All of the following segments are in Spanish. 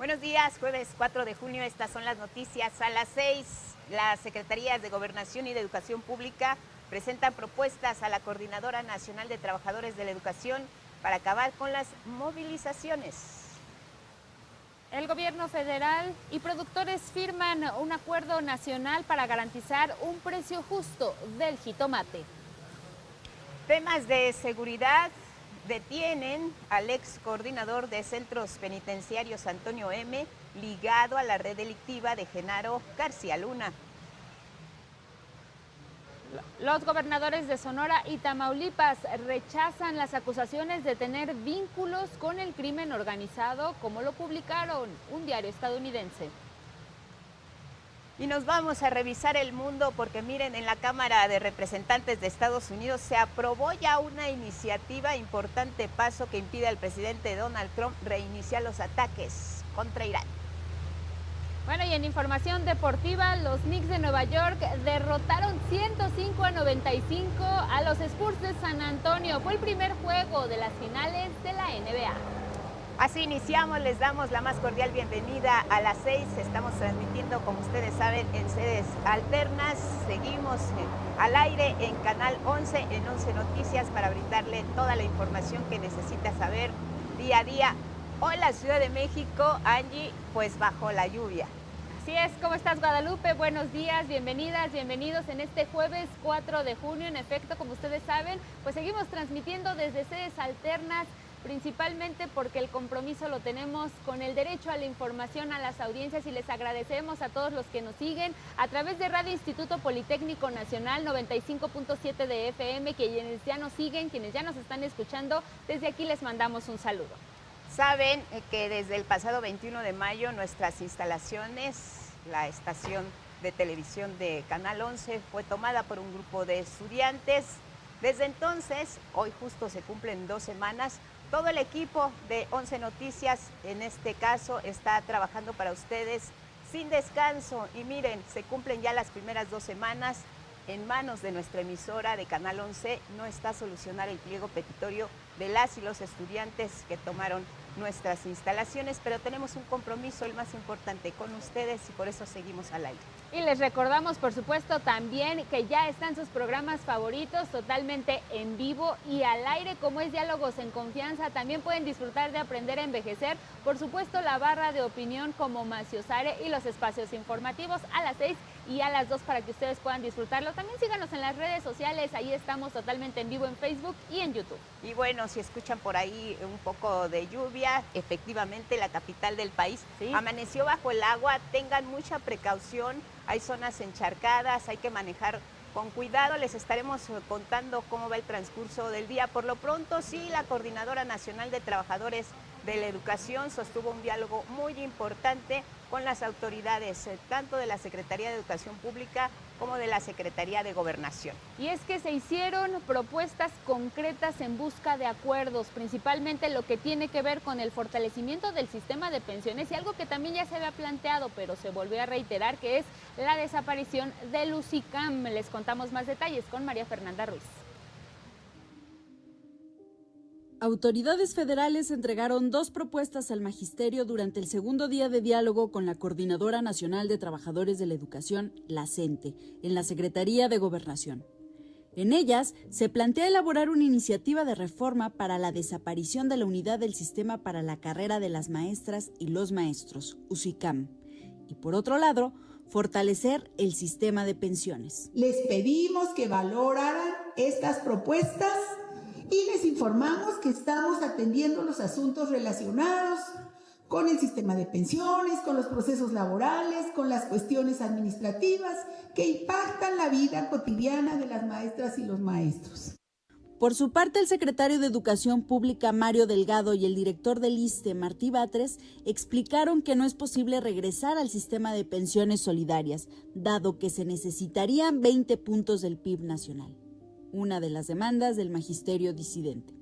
Buenos días, jueves 4 de junio, estas son las noticias. A las 6, las Secretarías de Gobernación y de Educación Pública presentan propuestas a la Coordinadora Nacional de Trabajadores de la Educación para acabar con las movilizaciones. El gobierno federal y productores firman un acuerdo nacional para garantizar un precio justo del jitomate. Temas de seguridad. Detienen al ex coordinador de centros penitenciarios Antonio M., ligado a la red delictiva de Genaro García Luna. Los gobernadores de Sonora y Tamaulipas rechazan las acusaciones de tener vínculos con el crimen organizado, como lo publicaron un diario estadounidense. Y nos vamos a revisar el mundo porque miren, en la Cámara de Representantes de Estados Unidos se aprobó ya una iniciativa, importante paso que impide al presidente Donald Trump reiniciar los ataques contra Irán. Bueno, y en información deportiva, los Knicks de Nueva York derrotaron 105-95 a los Spurs de San Antonio. Fue el primer juego de las finales de la NBA. Así iniciamos, les damos la más cordial bienvenida a las 6. Estamos transmitiendo, como ustedes saben, en sedes alternas. Seguimos al aire en Canal 11, en 11 Noticias, para brindarle toda la información que necesita saber día a día. Hoy la Ciudad de México, Angie, pues bajo la lluvia. Así es, ¿cómo estás, Guadalupe? Buenos días, bienvenidas, bienvenidos en este jueves 4 de junio. En efecto, como ustedes saben, pues seguimos transmitiendo desde sedes alternas, principalmente porque el compromiso lo tenemos con el derecho a la información a las audiencias, y les agradecemos a todos los que nos siguen a través de Radio Instituto Politécnico Nacional 95.7 de FM, quienes ya nos siguen, quienes ya nos están escuchando, desde aquí les mandamos un saludo. Saben que desde el pasado 21 de mayo nuestras instalaciones, la estación de televisión de Canal 11, fue tomada por un grupo de estudiantes. Desde entonces, hoy justo se cumplen 2 semanas, todo el equipo de 11 Noticias, en este caso, está trabajando para ustedes sin descanso. Y miren, se cumplen ya las primeras 2 semanas. En manos de nuestra emisora de Canal 11 no está solucionar el pliego petitorio de las y los estudiantes que tomaron nuestras instalaciones, pero tenemos un compromiso, el más importante, con ustedes, y por eso seguimos al aire. Y les recordamos, por supuesto, también que ya están sus programas favoritos totalmente en vivo y al aire, como es Diálogos en Confianza. También pueden disfrutar de Aprender a Envejecer, por supuesto, la barra de opinión como Maciosare y los espacios informativos a las 6 y a las 2 para que ustedes puedan disfrutarlo. También síganos en las redes sociales, ahí estamos totalmente en vivo en Facebook y en YouTube. Y bueno, si escuchan por ahí un poco de lluvia, efectivamente la capital del país amaneció bajo el agua. Tengan mucha precaución, hay zonas encharcadas, hay que manejar con cuidado. Les estaremos contando cómo va el transcurso del día. Por lo pronto, sí, la Coordinadora Nacional de Trabajadores de la Educación sostuvo un diálogo muy importante con las autoridades, tanto de la Secretaría de Educación Pública como de la Secretaría de Gobernación. Y es que se hicieron propuestas concretas en busca de acuerdos, principalmente lo que tiene que ver con el fortalecimiento del sistema de pensiones, y algo que también ya se había planteado, pero se volvió a reiterar, que es la desaparición del UCICAM. Les contamos más detalles con María Fernanda Ruiz. Autoridades federales entregaron 2 propuestas al magisterio durante el segundo día de diálogo con la Coordinadora Nacional de Trabajadores de la Educación, la CENTE, en la Secretaría de Gobernación. En ellas se plantea elaborar una iniciativa de reforma para la desaparición de la Unidad del Sistema para la Carrera de las Maestras y los Maestros, UCICAM, y por otro lado, fortalecer el sistema de pensiones. Les pedimos que valoraran estas propuestas y les informamos que estamos atendiendo los asuntos relacionados con el sistema de pensiones, con los procesos laborales, con las cuestiones administrativas que impactan la vida cotidiana de las maestras y los maestros. Por su parte, el secretario de Educación Pública, Mario Delgado, y el director del ISSSTE, Martí Batres, explicaron que no es posible regresar al sistema de pensiones solidarias, dado que se necesitarían 20 puntos del PIB nacional, una de las demandas del magisterio disidente.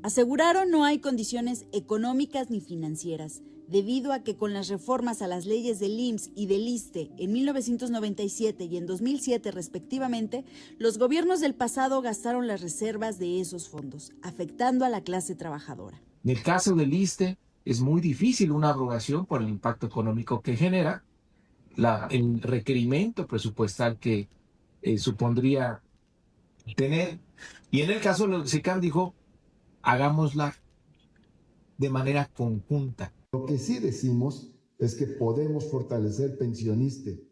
Aseguraron no hay condiciones económicas ni financieras, debido a que con las reformas a las leyes del IMSS y del ISSSTE en 1997 y en 2007 respectivamente, los gobiernos del pasado gastaron las reservas de esos fondos, afectando a la clase trabajadora. En el caso del ISSSTE, es muy difícil una abrogación por el impacto económico que genera, el requerimiento presupuestal que supondría tener. Y en el caso del SICAM dijo, hagámosla de manera conjunta. Lo que sí decimos es que podemos fortalecer Pensioniste,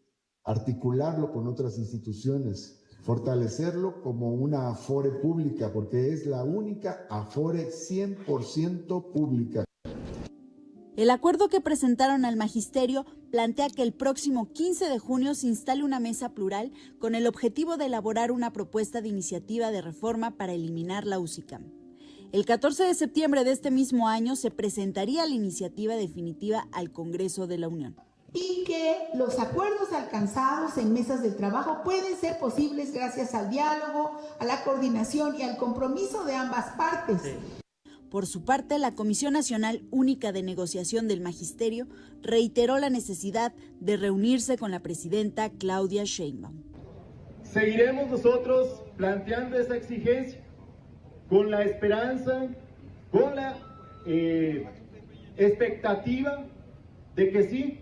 articularlo con otras instituciones, fortalecerlo como una Afore pública, porque es la única Afore 100% pública. El acuerdo que presentaron al magisterio plantea que el próximo 15 de junio se instale una mesa plural con el objetivo de elaborar una propuesta de iniciativa de reforma para eliminar la UCICAM. El 14 de septiembre de este mismo año se presentaría la iniciativa definitiva al Congreso de la Unión. Y que los acuerdos alcanzados en mesas de trabajo pueden ser posibles gracias al diálogo, a la coordinación y al compromiso de ambas partes. Por su parte, la Comisión Nacional Única de Negociación del Magisterio reiteró la necesidad de reunirse con la presidenta Claudia Sheinbaum. Seguiremos nosotros planteando esa exigencia con la esperanza, con la expectativa de que sí,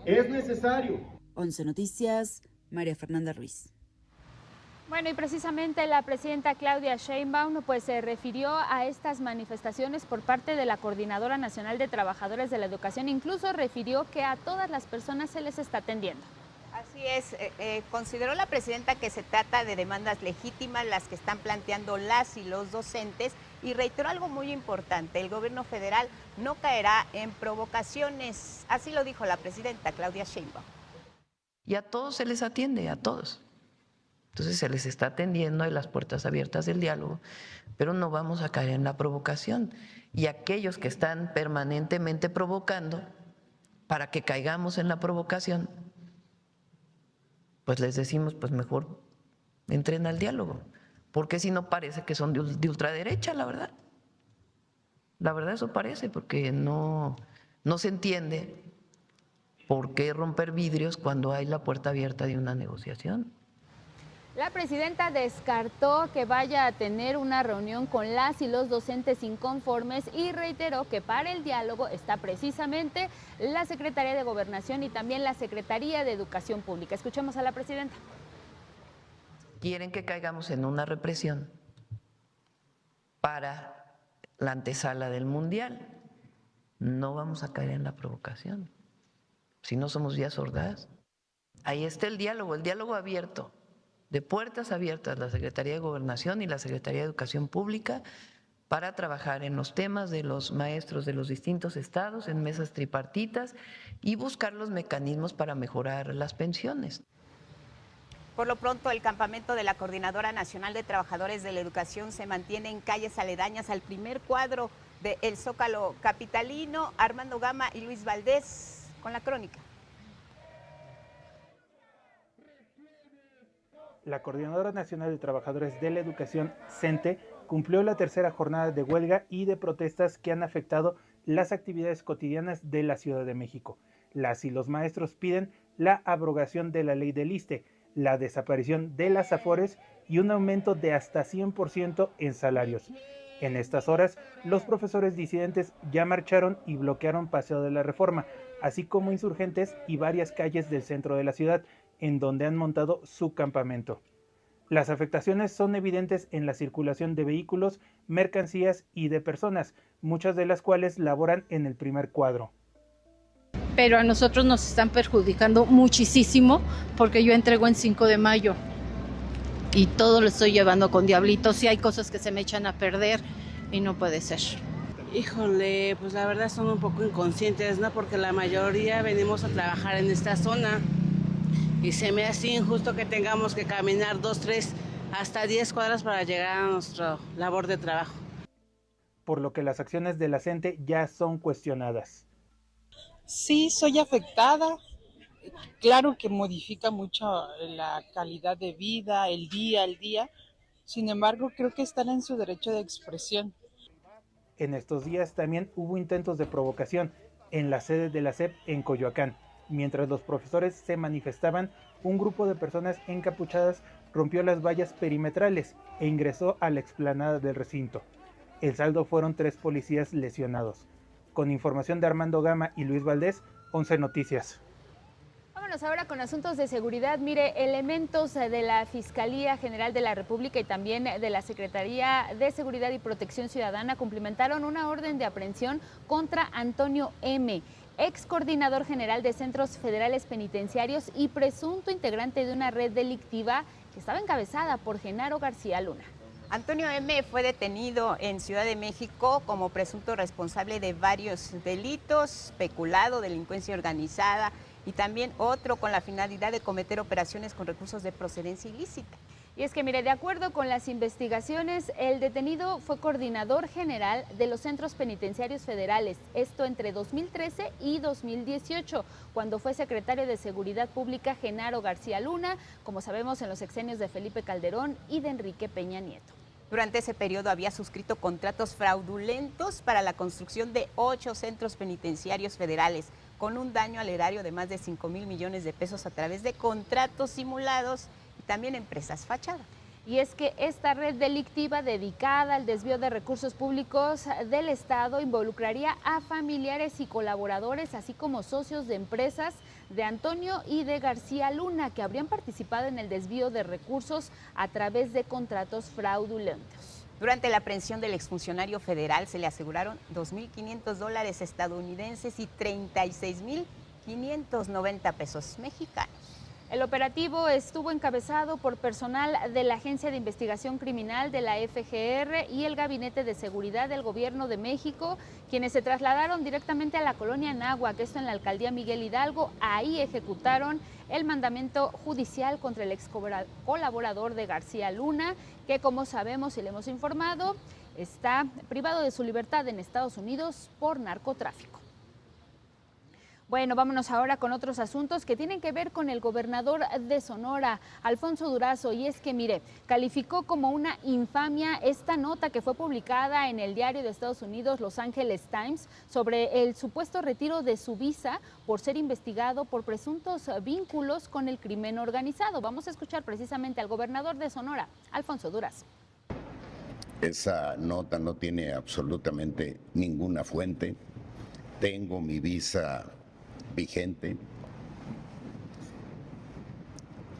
es necesario. 11 Noticias, María Fernanda Ruiz. Bueno, y precisamente la presidenta Claudia Sheinbaum pues se refirió a estas manifestaciones por parte de la Coordinadora Nacional de Trabajadores de la Educación, incluso refirió que a todas las personas se les está atendiendo. Así es, consideró la presidenta que se trata de demandas legítimas las que están planteando las y los docentes y reiteró algo muy importante, el gobierno federal no caerá en provocaciones, así lo dijo la presidenta Claudia Sheinbaum. Y a todos se les atiende, a todos. Entonces se les está atendiendo, hay las puertas abiertas del diálogo, pero no vamos a caer en la provocación. Y aquellos que están permanentemente provocando, para que caigamos en la provocación, pues les decimos, pues mejor entren al diálogo, porque si no parece que son de ultraderecha, la verdad. La verdad eso parece, porque no se entiende por qué romper vidrios cuando hay la puerta abierta de una negociación. La presidenta descartó que vaya a tener una reunión con las y los docentes inconformes y reiteró que para el diálogo está precisamente la Secretaría de Gobernación y también la Secretaría de Educación Pública. Escuchemos a la presidenta. Quieren que caigamos en una represión para la antesala del Mundial. No vamos a caer en la provocación, si no somos vías sordas. Ahí está el diálogo abierto, de puertas abiertas, la Secretaría de Gobernación y la Secretaría de Educación Pública para trabajar en los temas de los maestros de los distintos estados, en mesas tripartitas y buscar los mecanismos para mejorar las pensiones. Por lo pronto, el campamento de la Coordinadora Nacional de Trabajadores de la Educación se mantiene en calles aledañas al primer cuadro de El Zócalo capitalino. Armando Gama y Luis Valdés con la crónica. La Coordinadora Nacional de Trabajadores de la Educación, CENTE, cumplió la tercera jornada de huelga y de protestas que han afectado las actividades cotidianas de la Ciudad de México. Las y los maestros piden la abrogación de la ley del ISSSTE, la desaparición de las AFORES y un aumento de hasta 100% en salarios. En estas horas, los profesores disidentes ya marcharon y bloquearon Paseo de la Reforma, así como Insurgentes y varias calles del centro de la ciudad, en donde han montado su campamento. Las afectaciones son evidentes en la circulación de vehículos, mercancías y de personas, muchas de las cuales laboran en el primer cuadro. Pero a nosotros nos están perjudicando muchísimo porque yo entrego en 5 de mayo y todo lo estoy llevando con diablitos y hay cosas que se me echan a perder y no puede ser. Híjole, pues la verdad son un poco inconscientes, ¿no? Porque la mayoría venimos a trabajar en esta zona y se me hace injusto que tengamos que caminar 2, 3, hasta 10 cuadras para llegar a nuestra labor de trabajo. Por lo que las acciones de la CENTE ya son cuestionadas. Sí, soy afectada. Claro que modifica mucho la calidad de vida, el día al día. Sin embargo, creo que están en su derecho de expresión. En estos días también hubo intentos de provocación en la sede de la SEP en Coyoacán. Mientras los profesores se manifestaban, un grupo de personas encapuchadas rompió las vallas perimetrales e ingresó a la explanada del recinto. El saldo fueron 3 policías lesionados. Con información de Armando Gama y Luis Valdés, 11 Noticias. Vámonos ahora con asuntos de seguridad. Mire, elementos de la Fiscalía General de la República y también de la Secretaría de Seguridad y Protección Ciudadana cumplimentaron una orden de aprehensión contra Antonio M., ex coordinador general de Centros Federales Penitenciarios y presunto integrante de una red delictiva que estaba encabezada por Genaro García Luna. Antonio M. fue detenido en Ciudad de México como presunto responsable de varios delitos, peculado, delincuencia organizada y también otro con la finalidad de cometer operaciones con recursos de procedencia ilícita. Y es que, mire, de acuerdo con las investigaciones, el detenido fue coordinador general de los centros penitenciarios federales, esto entre 2013 y 2018, cuando fue secretario de Seguridad Pública Genaro García Luna, como sabemos en los sexenios de Felipe Calderón y de Enrique Peña Nieto. Durante ese periodo había suscrito contratos fraudulentos para la construcción de 8 centros penitenciarios federales, con un daño al erario de más de 5,000 millones de pesos a través de contratos simulados y también empresas fachada. Y es que esta red delictiva dedicada al desvío de recursos públicos del Estado involucraría a familiares y colaboradores, así como socios de empresas de Antonio y de García Luna, que habrían participado en el desvío de recursos a través de contratos fraudulentos. Durante la aprehensión del exfuncionario federal se le aseguraron $2,500 estadounidenses y 36,590 pesos mexicanos. El operativo estuvo encabezado por personal de la Agencia de Investigación Criminal de la FGR y el Gabinete de Seguridad del Gobierno de México, quienes se trasladaron directamente a la colonia Anáhuac, esto en la alcaldía Miguel Hidalgo. Ahí ejecutaron el mandamiento judicial contra el ex colaborador de García Luna, que, como sabemos y le hemos informado, está privado de su libertad en Estados Unidos por narcotráfico. Bueno, vámonos ahora con otros asuntos que tienen que ver con el gobernador de Sonora, Alfonso Durazo, y es que, mire, calificó como una infamia esta nota que fue publicada en el diario de Estados Unidos, Los Angeles Times, sobre el supuesto retiro de su visa por ser investigado por presuntos vínculos con el crimen organizado. Vamos a escuchar precisamente al gobernador de Sonora, Alfonso Durazo. Esa nota no tiene absolutamente ninguna fuente. Tengo mi visa vigente,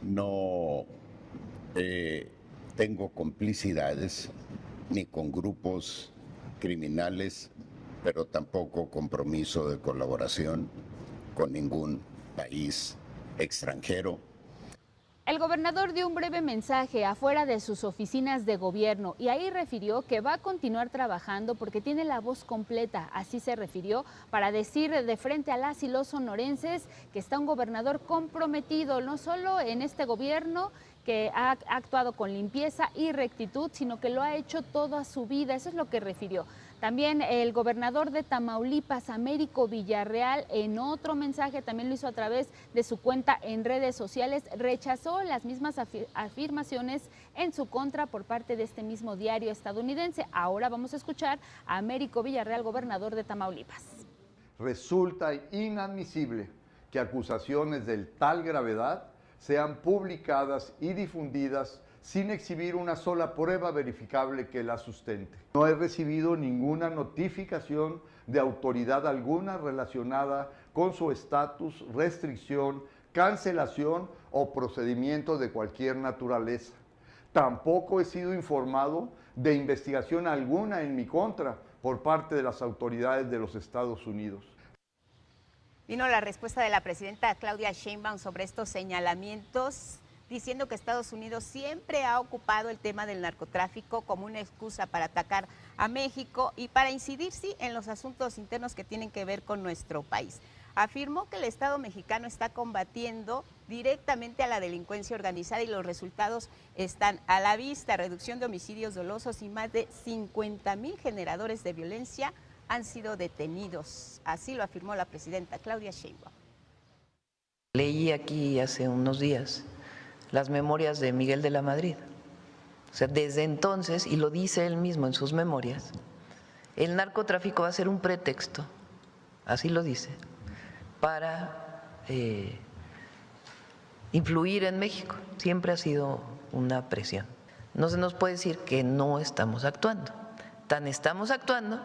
no tengo complicidades ni con grupos criminales, pero tampoco compromiso de colaboración con ningún país extranjero. El gobernador dio un breve mensaje afuera de sus oficinas de gobierno y ahí refirió que va a continuar trabajando porque tiene la voz completa, así se refirió, para decir de frente a las y los sonorenses que está un gobernador comprometido no solo en este gobierno, que ha actuado con limpieza y rectitud, sino que lo ha hecho toda su vida, eso es lo que refirió. También el gobernador de Tamaulipas, Américo Villarreal, en otro mensaje, también lo hizo a través de su cuenta en redes sociales, rechazó las mismas afirmaciones en su contra por parte de este mismo diario estadounidense. Ahora vamos a escuchar a Américo Villarreal, gobernador de Tamaulipas. Resulta inadmisible que acusaciones de tal gravedad sean publicadas y difundidas sin exhibir una sola prueba verificable que la sustente. No he recibido ninguna notificación de autoridad alguna relacionada con su estatus, restricción, cancelación o procedimiento de cualquier naturaleza. Tampoco he sido informado de investigación alguna en mi contra por parte de las autoridades de los Estados Unidos. Vino la respuesta de la presidenta Claudia Sheinbaum sobre estos señalamientos, diciendo que Estados Unidos siempre ha ocupado el tema del narcotráfico como una excusa para atacar a México y para incidir, sí, en los asuntos internos que tienen que ver con nuestro país. Afirmó que el Estado mexicano está combatiendo directamente a la delincuencia organizada y los resultados están a la vista: reducción de homicidios dolosos y más de 50,000 generadores de violencia han sido detenidos. Así lo afirmó la presidenta Claudia Sheinbaum. Leí aquí hace unos días las memorias de Miguel de la Madrid. O sea, desde entonces, y lo dice él mismo en sus memorias, el narcotráfico va a ser un pretexto, así lo dice, para influir en México. Siempre ha sido una presión. No se nos puede decir que no estamos actuando. Tan estamos actuando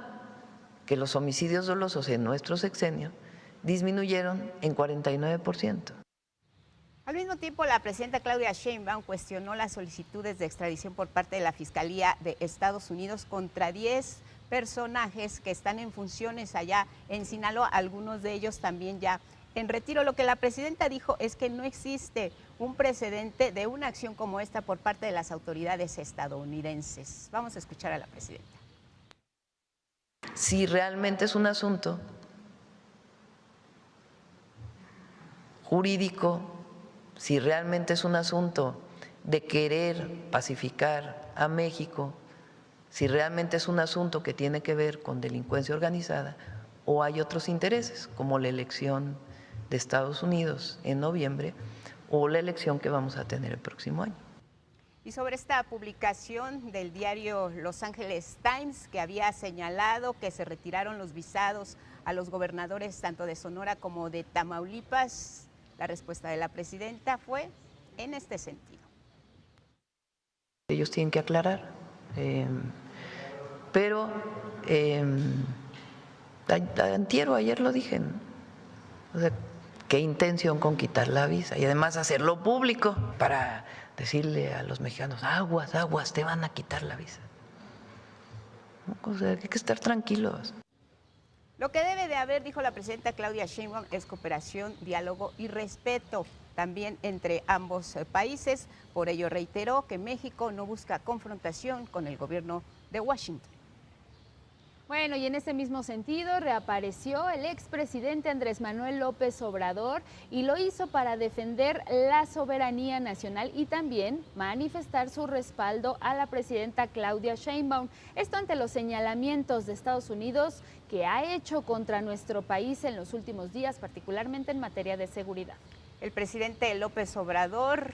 que los homicidios dolosos en nuestro sexenio disminuyeron en 49%. Al mismo tiempo, la presidenta Claudia Sheinbaum cuestionó las solicitudes de extradición por parte de la Fiscalía de Estados Unidos contra 10 personajes que están en funciones allá en Sinaloa, algunos de ellos también ya en retiro. Lo que la presidenta dijo es que no existe un precedente de una acción como esta por parte de las autoridades estadounidenses. Vamos a escuchar a la presidenta. Si realmente es un asunto jurídico, si realmente es un asunto de querer pacificar a México, si realmente es un asunto que tiene que ver con delincuencia organizada, o hay otros intereses, como la elección de Estados Unidos en noviembre o la elección que vamos a tener el próximo año. Y sobre esta publicación del diario Los Angeles Times, que había señalado que se retiraron los visados a los gobernadores tanto de Sonora como de Tamaulipas, la respuesta de la presidenta fue en este sentido. Ellos tienen que aclarar, pero antier o ayer lo dije, ¿no? O sea, qué intención con quitar la visa y además hacerlo público para decirle a los mexicanos, aguas, aguas, te van a quitar la visa. O sea, hay que estar tranquilos. Lo que debe de haber, dijo la presidenta Claudia Sheinbaum, es cooperación, diálogo y respeto también entre ambos países. Por ello reiteró que México no busca confrontación con el gobierno de Washington. Bueno, y en ese mismo sentido reapareció el expresidente Andrés Manuel López Obrador y lo hizo para defender la soberanía nacional y también manifestar su respaldo a la presidenta Claudia Sheinbaum. Esto ante los señalamientos de Estados Unidos que ha hecho contra nuestro país en los últimos días, particularmente en materia de seguridad. El presidente López Obrador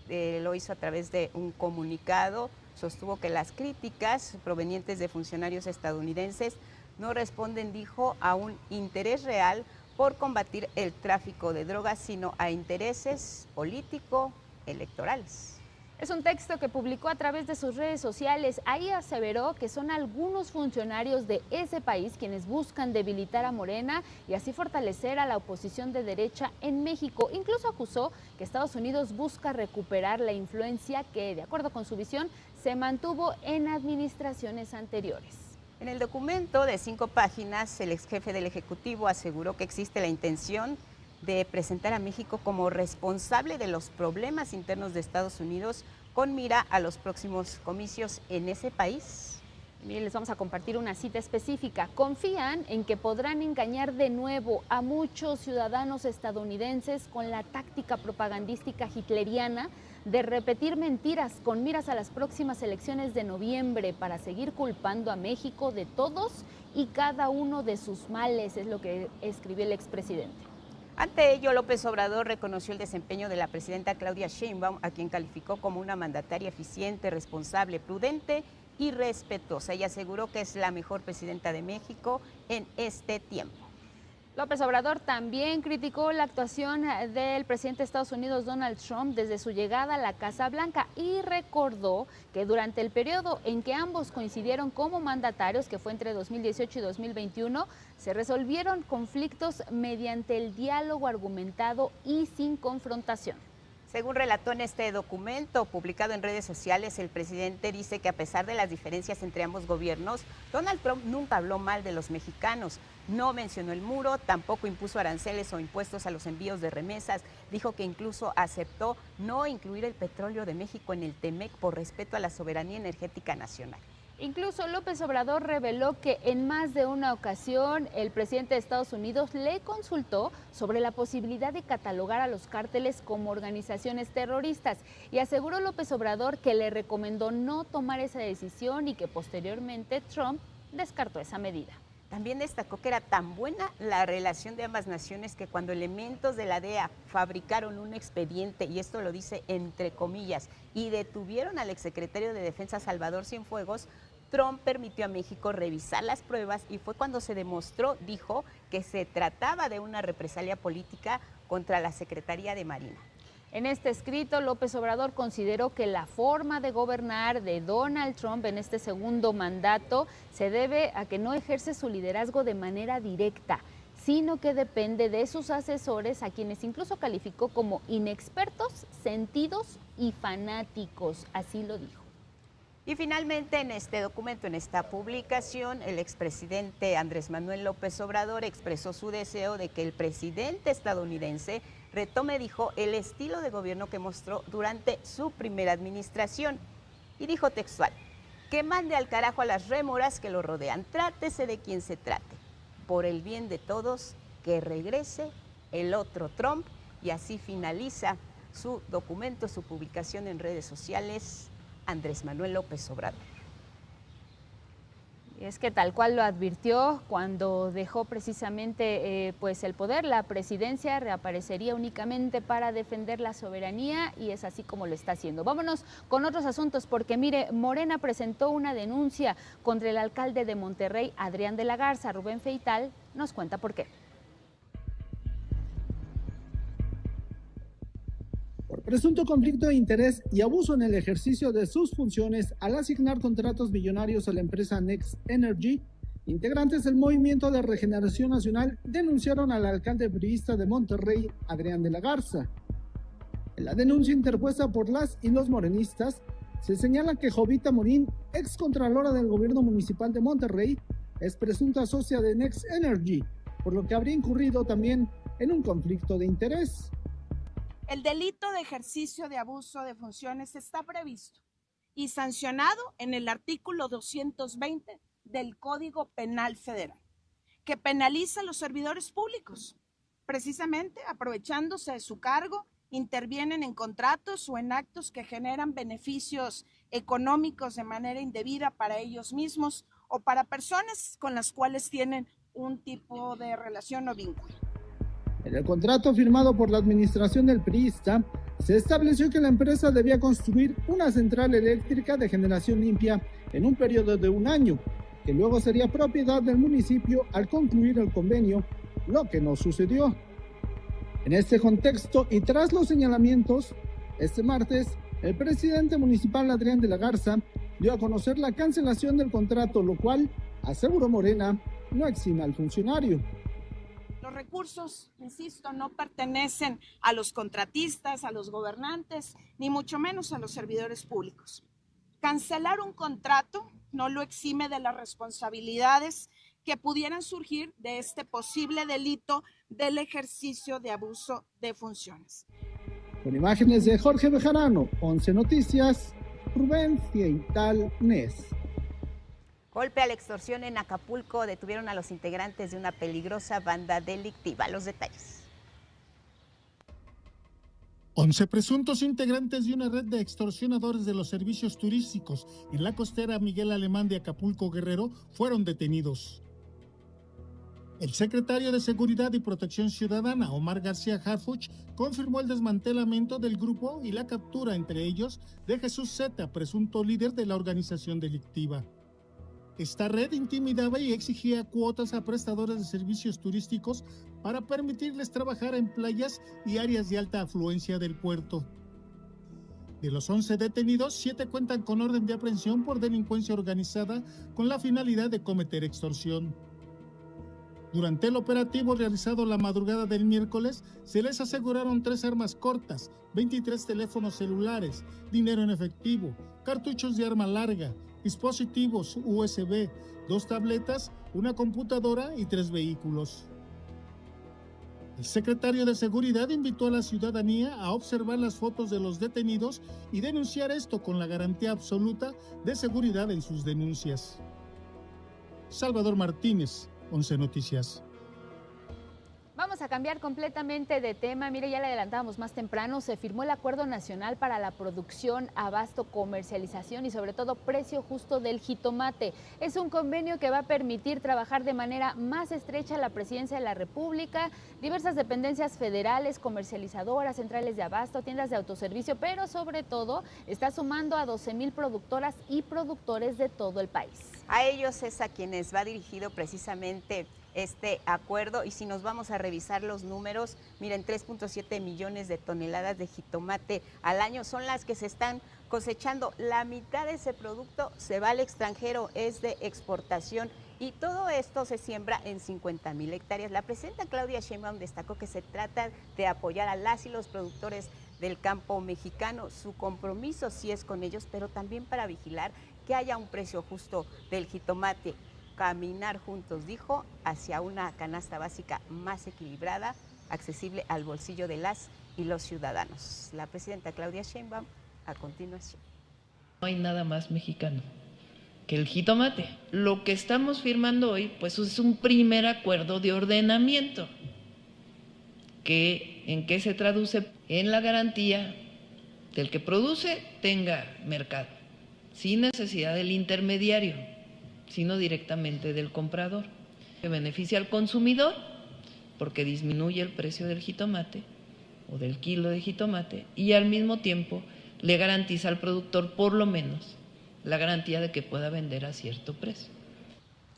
lo hizo a través de un comunicado. Sostuvo que las críticas provenientes de funcionarios estadounidenses no responden, dijo, a un interés real por combatir el tráfico de drogas, sino a intereses político-electorales. Es un texto que publicó a través de sus redes sociales. Ahí aseveró que son algunos funcionarios de ese país quienes buscan debilitar a Morena y así fortalecer a la oposición de derecha en México. Incluso acusó que Estados Unidos busca recuperar la influencia que, de acuerdo con su visión, se mantuvo en administraciones anteriores. En el documento de 5 páginas, el ex jefe del Ejecutivo aseguró que existe la intención de presentar a México como responsable de los problemas internos de Estados Unidos con mira a los próximos comicios en ese país. Miren, les vamos a compartir una cita específica. Confían en que podrán engañar de nuevo a muchos ciudadanos estadounidenses con la táctica propagandística hitleriana de repetir mentiras con miras a las próximas elecciones de noviembre para seguir culpando a México de todos y cada uno de sus males, es lo que escribió el expresidente. Ante ello, López Obrador reconoció el desempeño de la presidenta Claudia Sheinbaum, a quien calificó como una mandataria eficiente, responsable, prudente y respetuosa. Ella aseguró que es la mejor presidenta de México en este tiempo. López Obrador también criticó la actuación del presidente de Estados Unidos, Donald Trump, desde su llegada a la Casa Blanca y recordó que durante el periodo en que ambos coincidieron como mandatarios, que fue entre 2018 y 2021, se resolvieron conflictos mediante el diálogo argumentado y sin confrontación. Según relató en este documento publicado en redes sociales, el presidente dice que a pesar de las diferencias entre ambos gobiernos, Donald Trump nunca habló mal de los mexicanos, no mencionó el muro, tampoco impuso aranceles o impuestos a los envíos de remesas, dijo que incluso aceptó no incluir el petróleo de México en el TEMEC por respeto a la soberanía energética nacional. Incluso López Obrador reveló que en más de una ocasión el presidente de Estados Unidos le consultó sobre la posibilidad de catalogar a los cárteles como organizaciones terroristas y aseguró López Obrador que le recomendó no tomar esa decisión y que posteriormente Trump descartó esa medida. También destacó que era tan buena la relación de ambas naciones que cuando elementos de la DEA fabricaron un expediente, y esto lo dice entre comillas, y detuvieron al exsecretario de Defensa Salvador Cienfuegos, Trump permitió a México revisar las pruebas y fue cuando se demostró, dijo, que se trataba de una represalia política contra la Secretaría de Marina. En este escrito, López Obrador consideró que la forma de gobernar de Donald Trump en este segundo mandato se debe a que no ejerce su liderazgo de manera directa, sino que depende de sus asesores, a quienes incluso calificó como inexpertos, sentidos y fanáticos, así lo dijo. Y finalmente, en este documento, en esta publicación, el expresidente Andrés Manuel López Obrador expresó su deseo de que el presidente estadounidense retome, dijo, el estilo de gobierno que mostró durante su primera administración. Y dijo textual, que mande al carajo a las rémoras que lo rodean, trátese de quien se trate. Por el bien de todos, que regrese el otro Trump. Y así finaliza su documento, su publicación en redes sociales, Andrés Manuel López Obrador. Es que tal cual lo advirtió cuando dejó precisamente pues el poder, la presidencia reaparecería únicamente para defender la soberanía y es así como lo está haciendo. Vámonos con otros asuntos porque mire, Morena presentó una denuncia contra el alcalde de Monterrey, Adrián de la Garza. Rubén Feital nos cuenta por qué. Por presunto conflicto de interés y abuso en el ejercicio de sus funciones al asignar contratos millonarios a la empresa Next Energy, integrantes del Movimiento de Regeneración Nacional denunciaron al alcalde priista de Monterrey, Adrián de la Garza. En la denuncia interpuesta por las y los morenistas, se señala que Jovita Morín, excontralora del gobierno municipal de Monterrey, es presunta socia de Next Energy, por lo que habría incurrido también en un conflicto de interés. El delito de ejercicio de abuso de funciones está previsto y sancionado en el artículo 220 del Código Penal Federal, que penaliza a los servidores públicos. Precisamente, aprovechándose de su cargo, intervienen en contratos o en actos que generan beneficios económicos de manera indebida para ellos mismos o para personas con las cuales tienen un tipo de relación o vínculo. En el contrato firmado por la administración del priista, se estableció que la empresa debía construir una central eléctrica de generación limpia en un periodo de 1 año, que luego sería propiedad del municipio al concluir el convenio, lo que no sucedió. En este contexto y tras los señalamientos, este martes, el presidente municipal Adrián de la Garza dio a conocer la cancelación del contrato, lo cual, aseguró Morena, no exime al funcionario. Los recursos, insisto, no pertenecen a los contratistas, a los gobernantes, ni mucho menos a los servidores públicos. Cancelar un contrato no lo exime de las responsabilidades que pudieran surgir de este posible delito del ejercicio de abuso de funciones. Con imágenes de Jorge Bejarano, 11 Noticias, Rubén Feital Nes. Golpe a la extorsión en Acapulco, detuvieron a los integrantes de una peligrosa banda delictiva. Los detalles. 11 presuntos integrantes de una red de extorsionadores de los servicios turísticos en la costera Miguel Alemán de Acapulco, Guerrero, fueron detenidos. El secretario de Seguridad y Protección Ciudadana, Omar García Harfuch, confirmó el desmantelamiento del grupo y la captura entre ellos de Jesús Zeta, presunto líder de la organización delictiva. Esta red intimidaba y exigía cuotas a prestadores de servicios turísticos para permitirles trabajar en playas y áreas de alta afluencia del puerto. De los 11 detenidos, 7 cuentan con orden de aprehensión por delincuencia organizada con la finalidad de cometer extorsión. Durante el operativo realizado la madrugada del miércoles, se les aseguraron 3 armas cortas, 23 teléfonos celulares, dinero en efectivo, cartuchos de arma larga, dispositivos USB, 2 tabletas, una computadora y 3 vehículos. El secretario de Seguridad invitó a la ciudadanía a observar las fotos de los detenidos y denunciar esto con la garantía absoluta de seguridad en sus denuncias. Salvador Martínez, 11 Noticias. Vamos a cambiar completamente de tema. Mire, ya le adelantábamos más temprano, se firmó el Acuerdo Nacional para la Producción, Abasto, Comercialización y sobre todo precio justo del jitomate. Es un convenio que va a permitir trabajar de manera más estrecha la Presidencia de la República, diversas dependencias federales, comercializadoras, centrales de abasto, tiendas de autoservicio, pero sobre todo está sumando a 12,000 productoras y productores de todo el país. A ellos es a quienes va dirigido precisamente este acuerdo. Y si nos vamos a revisar los números, miren, 3.7 millones de toneladas de jitomate al año son las que se están cosechando. La mitad de ese producto se va al extranjero, es de exportación, y todo esto se siembra en 50,000 hectáreas. La presidenta Claudia Sheinbaum destacó que se trata de apoyar a las y los productores del campo mexicano. Su compromiso sí es con ellos, pero también para vigilar que haya un precio justo del jitomate. Caminar juntos, dijo, hacia una canasta básica más equilibrada, accesible al bolsillo de las y los ciudadanos. La presidenta Claudia Sheinbaum, a continuación. No hay nada más mexicano que el jitomate. Lo que estamos firmando hoy, pues es un primer acuerdo de ordenamiento. ¿En qué se traduce? En la garantía del que produce tenga mercado, sin necesidad del intermediario, sino directamente del comprador, que beneficia al consumidor porque disminuye el precio del jitomate o del kilo de jitomate y al mismo tiempo le garantiza al productor por lo menos la garantía de que pueda vender a cierto precio.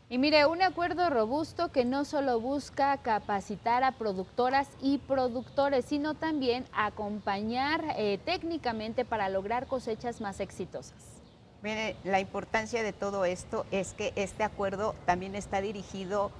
Y mire, un acuerdo robusto que no solo busca capacitar a productoras y productores, sino también acompañar técnicamente para lograr cosechas más exitosas. Mire, la importancia de todo esto es que este acuerdo también está dirigido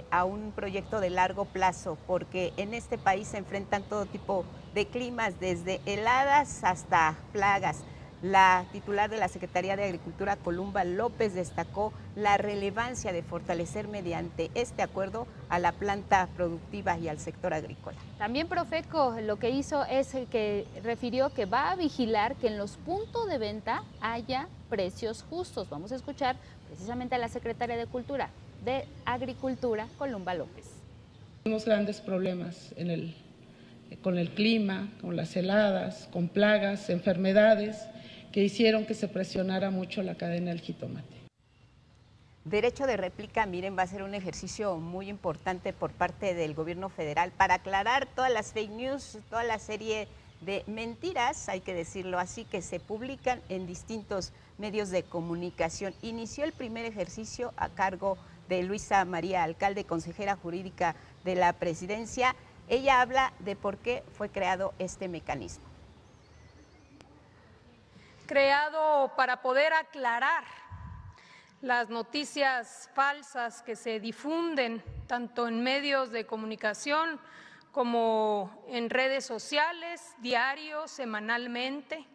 a un proyecto de largo plazo, porque en este país se enfrentan todo tipo de climas, desde heladas hasta plagas. La titular de la Secretaría de Agricultura, Columba López, destacó la relevancia de fortalecer mediante este acuerdo a la planta productiva y al sector agrícola. También Profeco lo que hizo es que refirió que va a vigilar que en los puntos de venta haya precios justos. Vamos a escuchar precisamente a la Secretaria de Agricultura, Columba López. Tenemos grandes problemas con el clima, con las heladas, con plagas, enfermedades que hicieron que se presionara mucho la cadena del jitomate. Derecho de réplica, miren, va a ser un ejercicio muy importante por parte del gobierno federal para aclarar todas las fake news, toda la serie de mentiras, hay que decirlo así, que se publican en distintos medios de comunicación. Inició el primer ejercicio a cargo de Luisa María Alcalde, consejera jurídica de la presidencia. Ella habla de por qué fue creado este mecanismo. Creado para poder aclarar las noticias falsas que se difunden tanto en medios de comunicación como en redes sociales, diario, semanalmente.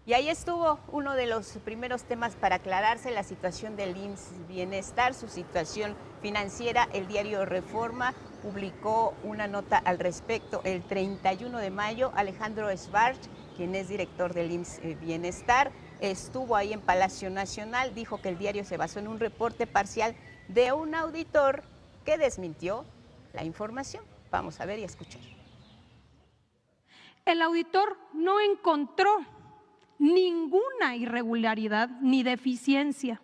Y ahí estuvo uno de los primeros temas para aclararse, la situación del IMSS Bienestar, su situación financiera. El diario Reforma publicó una nota al respecto el 31 de mayo. Alejandro Schwartz, quien es director del IMSS Bienestar, estuvo ahí en Palacio Nacional, dijo que el diario se basó en un reporte parcial de un auditor que desmintió la información. Vamos a ver y escuchar. El auditor no encontró ninguna irregularidad ni deficiencia.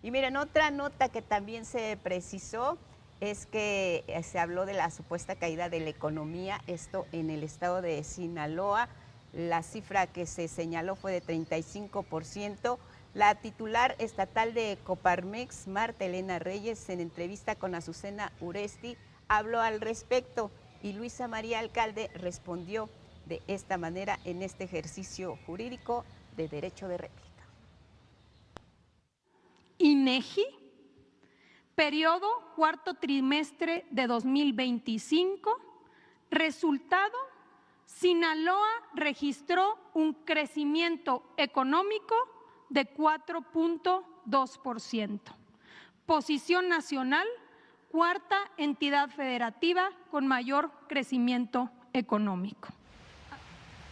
Y miren, otra nota que también se precisó es que se habló de la supuesta caída de la economía, esto en el estado de Sinaloa. La cifra que se señaló fue de 35%. La titular estatal de Coparmex, Marta Elena Reyes, en entrevista con Azucena Uresti, habló al respecto y Luisa María Alcalde respondió de esta manera en este ejercicio jurídico de derecho de réplica. INEGI, periodo cuarto trimestre de 2025, resultado: Sinaloa registró un crecimiento económico de 4.2%. Posición nacional, cuarta entidad federativa con mayor crecimiento económico.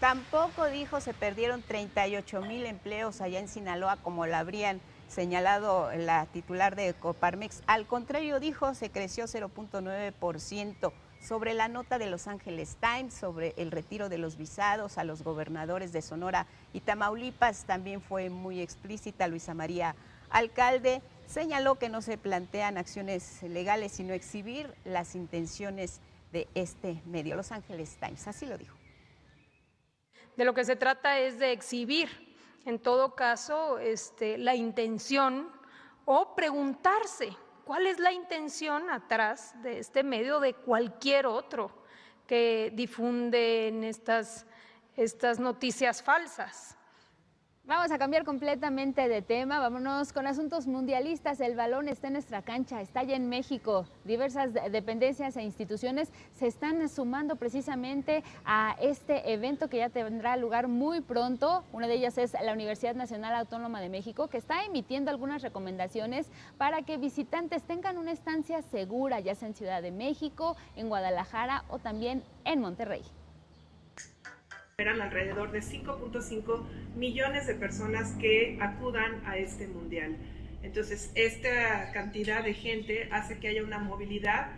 Tampoco, dijo, se perdieron 38,000 empleos allá en Sinaloa, como lo habrían señalado la titular de Coparmex. Al contrario, dijo, se creció 0.9%. Sobre la nota de Los Angeles Times, sobre el retiro de los visados a los gobernadores de Sonora y Tamaulipas, también fue muy explícita. Luisa María Alcalde señaló que no se plantean acciones legales, sino exhibir las intenciones de este medio. Los Angeles Times, así lo dijo. De lo que se trata es de exhibir, en todo caso, la intención o preguntarse cuál es la intención atrás de este medio de cualquier otro que difunden estas noticias falsas. Vamos a cambiar completamente de tema, vámonos con asuntos mundialistas. El balón está en nuestra cancha, está allá en México. Diversas dependencias e instituciones se están sumando precisamente a este evento que ya tendrá lugar muy pronto. Una de ellas es la Universidad Nacional Autónoma de México, que está emitiendo algunas recomendaciones para que visitantes tengan una estancia segura, ya sea en Ciudad de México, en Guadalajara o también en Monterrey. Eran alrededor de 5.5 millones de personas que acudan a este mundial. Entonces, esta cantidad de gente hace que haya una movilidad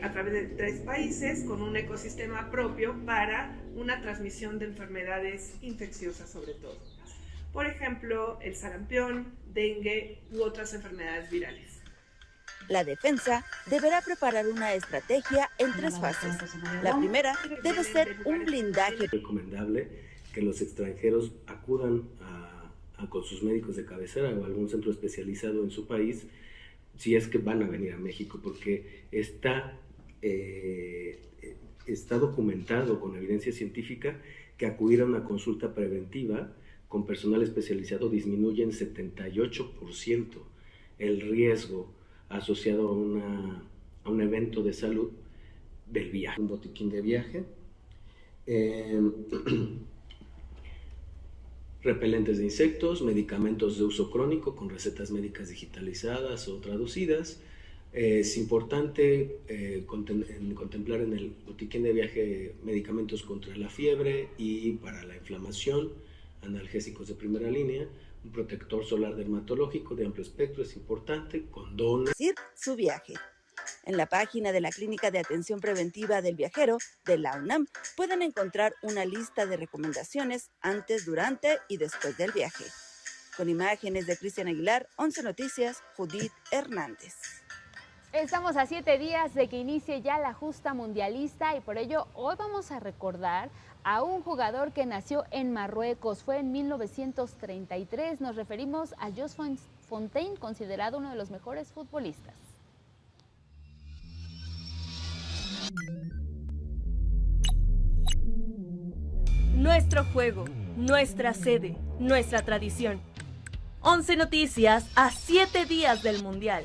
a través de 3 países con un ecosistema propio para una transmisión de enfermedades infecciosas sobre todo. Por ejemplo, el sarampión, dengue u otras enfermedades virales. La defensa deberá preparar una estrategia en 3 fases. La primera debe ser un blindaje. Es recomendable que los extranjeros acudan con sus médicos de cabecera o algún centro especializado en su país si es que van a venir a México, porque está documentado con evidencia científica que acudir a una consulta preventiva con personal especializado disminuye en 78% el riesgo asociado a un evento de salud del viaje. Un botiquín de viaje, repelentes de insectos, medicamentos de uso crónico con recetas médicas digitalizadas o traducidas. Es importante contemplar en el botiquín de viaje medicamentos contra la fiebre y para la inflamación, analgésicos de primera línea, un protector solar dermatológico de amplio espectro es importante, condones. Su viaje. En la página de la Clínica de Atención Preventiva del Viajero de la UNAM pueden encontrar una lista de recomendaciones antes, durante y después del viaje. Con imágenes de Cristian Aguilar, 11 Noticias, Judith Hernández. Estamos a 7 días de que inicie ya la justa mundialista y por ello hoy vamos a recordar a un jugador que nació en Marruecos. Fue en 1933. Nos referimos a Jos Fontaine, considerado uno de los mejores futbolistas. Nuestro juego, nuestra sede, nuestra tradición. 11 Noticias a 7 días del Mundial.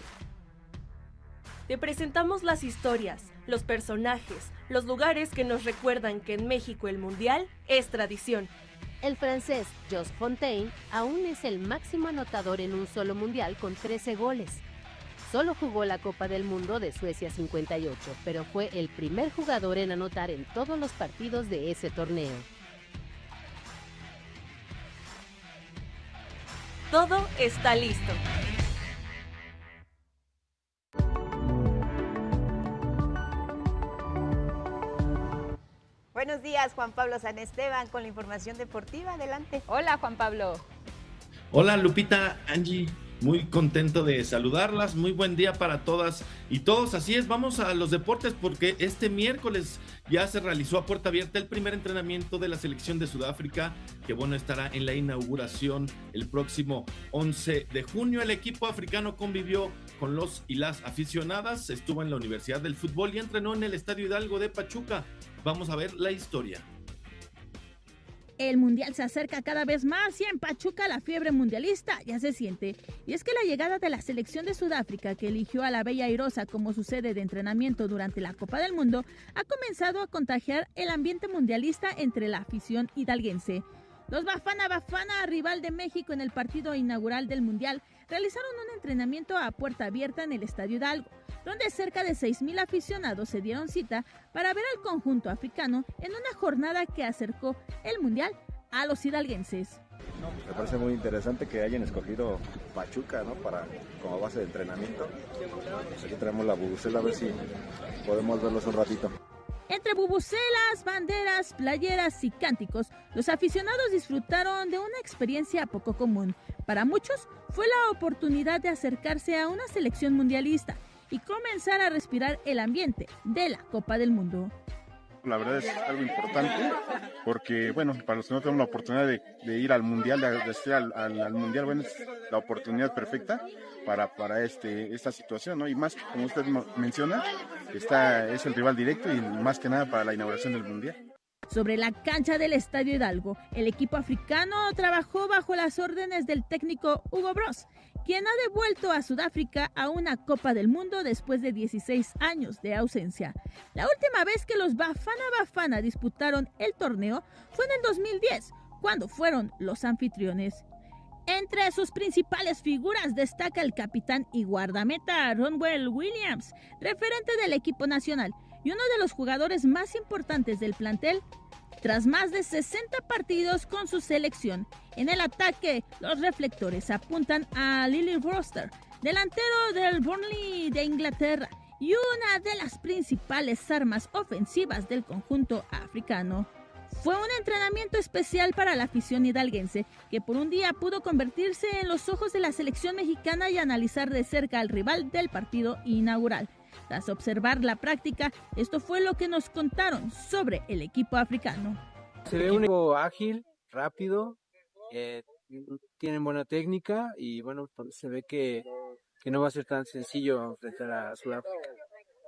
Te presentamos las historias, los personajes, los lugares que nos recuerdan que en México el Mundial es tradición. El francés Jos Fontaine aún es el máximo anotador en un solo Mundial con 13 goles. Solo jugó la Copa del Mundo de Suecia 58, pero fue el primer jugador en anotar en todos los partidos de ese torneo. Todo está listo. Buenos días, Juan Pablo San Esteban, con la información deportiva. Adelante. Hola, Juan Pablo. Hola, Lupita, Angie. Muy contento de saludarlas. Muy buen día para todas y todos. Así es, vamos a los deportes porque este miércoles ya se realizó a puerta abierta el primer entrenamiento de la selección de Sudáfrica, que bueno, estará en la inauguración el próximo 11 de junio. El equipo africano convivió con los y las aficionadas, estuvo en la Universidad del Fútbol y entrenó en el Estadio Hidalgo de Pachuca. Vamos a ver la historia. El mundial se acerca cada vez más y en Pachuca la fiebre mundialista ya se siente. Y es que la llegada de la selección de Sudáfrica, que eligió a la Bella Airosa como su sede de entrenamiento durante la Copa del Mundo, ha comenzado a contagiar el ambiente mundialista entre la afición hidalguense. Los Bafana Bafana, rival de México en el partido inaugural del mundial, realizaron un entrenamiento a puerta abierta en el Estadio Hidalgo, donde cerca de 6,000 aficionados se dieron cita para ver al conjunto africano en una jornada que acercó el mundial a los hidalguenses. Me parece muy interesante que hayan escogido Pachuca, ¿no?, como base de entrenamiento. Pues aquí traemos la bubucela, a ver si podemos verlos un ratito. Entre bubucelas, banderas, playeras y cánticos, los aficionados disfrutaron de una experiencia poco común. Para muchos fue la oportunidad de acercarse a una selección mundialista y comenzar a respirar el ambiente de la Copa del Mundo. la verdad es algo importante, porque bueno, para los que no tenemos la oportunidad de ir al Mundial, de asistir al Mundial, bueno, es la oportunidad perfecta para esta situación, ¿no? Y más, como usted menciona, es el rival directo y más que nada para la inauguración del Mundial. Sobre la cancha del Estadio Hidalgo, el equipo africano trabajó bajo las órdenes del técnico Hugo Broos, quien ha devuelto a Sudáfrica a una Copa del Mundo después de 16 años de ausencia. La última vez que los Bafana Bafana disputaron el torneo fue en el 2010, cuando fueron los anfitriones. Entre sus principales figuras destaca el capitán y guardameta Ronwen Williams, referente del equipo nacional y uno de los jugadores más importantes del plantel. Tras más de 60 partidos con su selección, en el ataque los reflectores apuntan a Lily Roster, delantero del Burnley de Inglaterra y una de las principales armas ofensivas del conjunto africano. Fue un entrenamiento especial para la afición hidalguense, que por un día pudo convertirse en los ojos de la selección mexicana y analizar de cerca al rival del partido inaugural. Tras observar la práctica, esto fue lo que nos contaron sobre el equipo africano. Se ve un equipo ágil, rápido, tienen buena técnica y bueno, se ve que no va a ser tan sencillo enfrentar a Sudáfrica.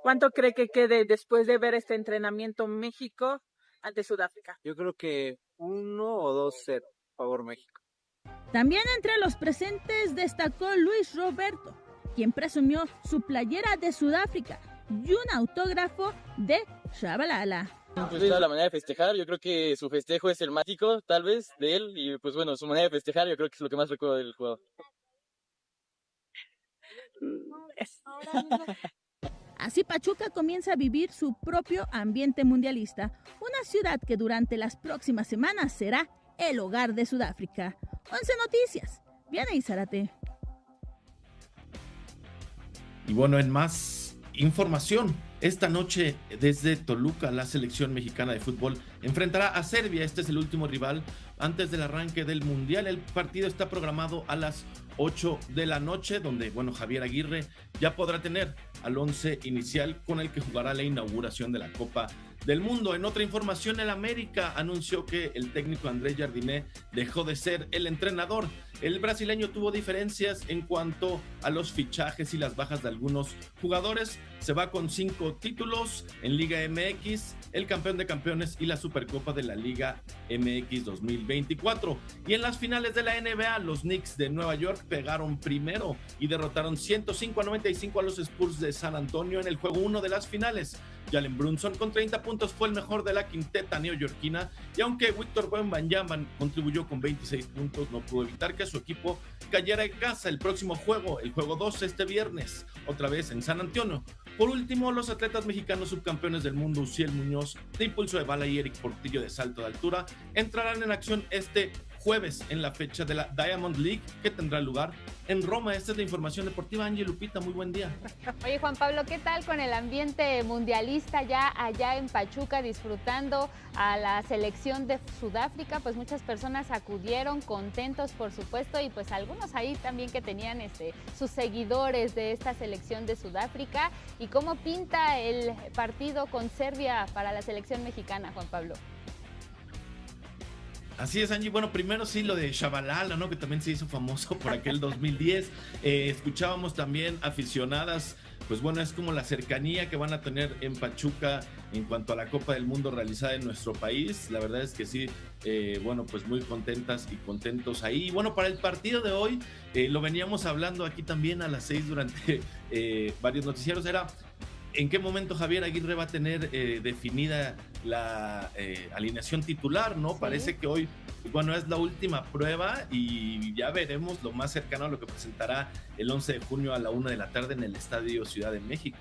¿Cuánto cree que quede después de ver este entrenamiento México ante Sudáfrica? Yo creo que 1 o 2-0, favor México. También entre los presentes destacó Luis Roberto, quien presumió su playera de Sudáfrica y un autógrafo de Shabalala. Pues la manera de festejar, yo creo que su festejo es el mágico, tal vez, de él, y pues bueno, su manera de festejar yo creo que es lo que más recuerdo del jugador. Así Pachuca comienza a vivir su propio ambiente mundialista, una ciudad que durante las próximas semanas será el hogar de Sudáfrica. 11 Noticias, Vianey Zárate. Y bueno, en más información, esta noche desde Toluca la selección mexicana de fútbol enfrentará a Serbia. Este es el último rival antes del arranque del Mundial. El partido está programado a las 8 de la noche, donde bueno, Javier Aguirre ya podrá tener al 11 inicial con el que jugará la inauguración de la Copa del Mundo. En otra información, el América anunció que el técnico Andrés Jardiné dejó de ser el entrenador. El brasileño tuvo diferencias en cuanto a los fichajes y las bajas de algunos jugadores. Se va con 5 títulos en Liga MX, el campeón de campeones y la Supercopa de la Liga MX 2024. Y en las finales de la NBA, los Knicks de Nueva York pegaron primero y derrotaron 105-95 a los Spurs de San Antonio en el juego 1 de las finales. Jalen Brunson con 30 puntos fue el mejor de la quinteta neoyorquina, y aunque Víctor Wembanyama contribuyó con 26 puntos, no pudo evitar que su equipo cayera en casa. El próximo juego, el juego 2 este viernes, otra vez en San Antonio. Por último, los atletas mexicanos subcampeones del mundo, Uciel Muñoz de impulso de bala y Eric Portillo de salto de altura, entrarán en acción este jueves en la fecha de la Diamond League que tendrá lugar en Roma. Esta es la información deportiva. Angie, Lupita, muy buen día. Oye, Juan Pablo, ¿qué tal con el ambiente mundialista ya allá en Pachuca, disfrutando a la selección de Sudáfrica? Pues muchas personas acudieron contentos, por supuesto, y pues algunos ahí también que tenían sus seguidores de esta selección de Sudáfrica. ¿Y cómo pinta el partido con Serbia para la selección mexicana, Juan Pablo? Así es, Angie. Bueno, primero sí lo de Shabalala, ¿no? Que también se hizo famoso por aquel 2010. Escuchábamos también aficionadas, pues bueno, es como la cercanía que van a tener en Pachuca en cuanto a la Copa del Mundo realizada en nuestro país. La verdad es que sí, bueno, pues muy contentas y contentos ahí. Y bueno, para el partido de hoy, lo veníamos hablando aquí también a las 6 durante varios noticieros, era en qué momento Javier Aguirre va a tener definida la alineación titular, ¿no? Sí. Parece que hoy, bueno, es la última prueba y ya veremos lo más cercano a lo que presentará el 11 de junio a la 1 de la tarde en el Estadio Ciudad de México.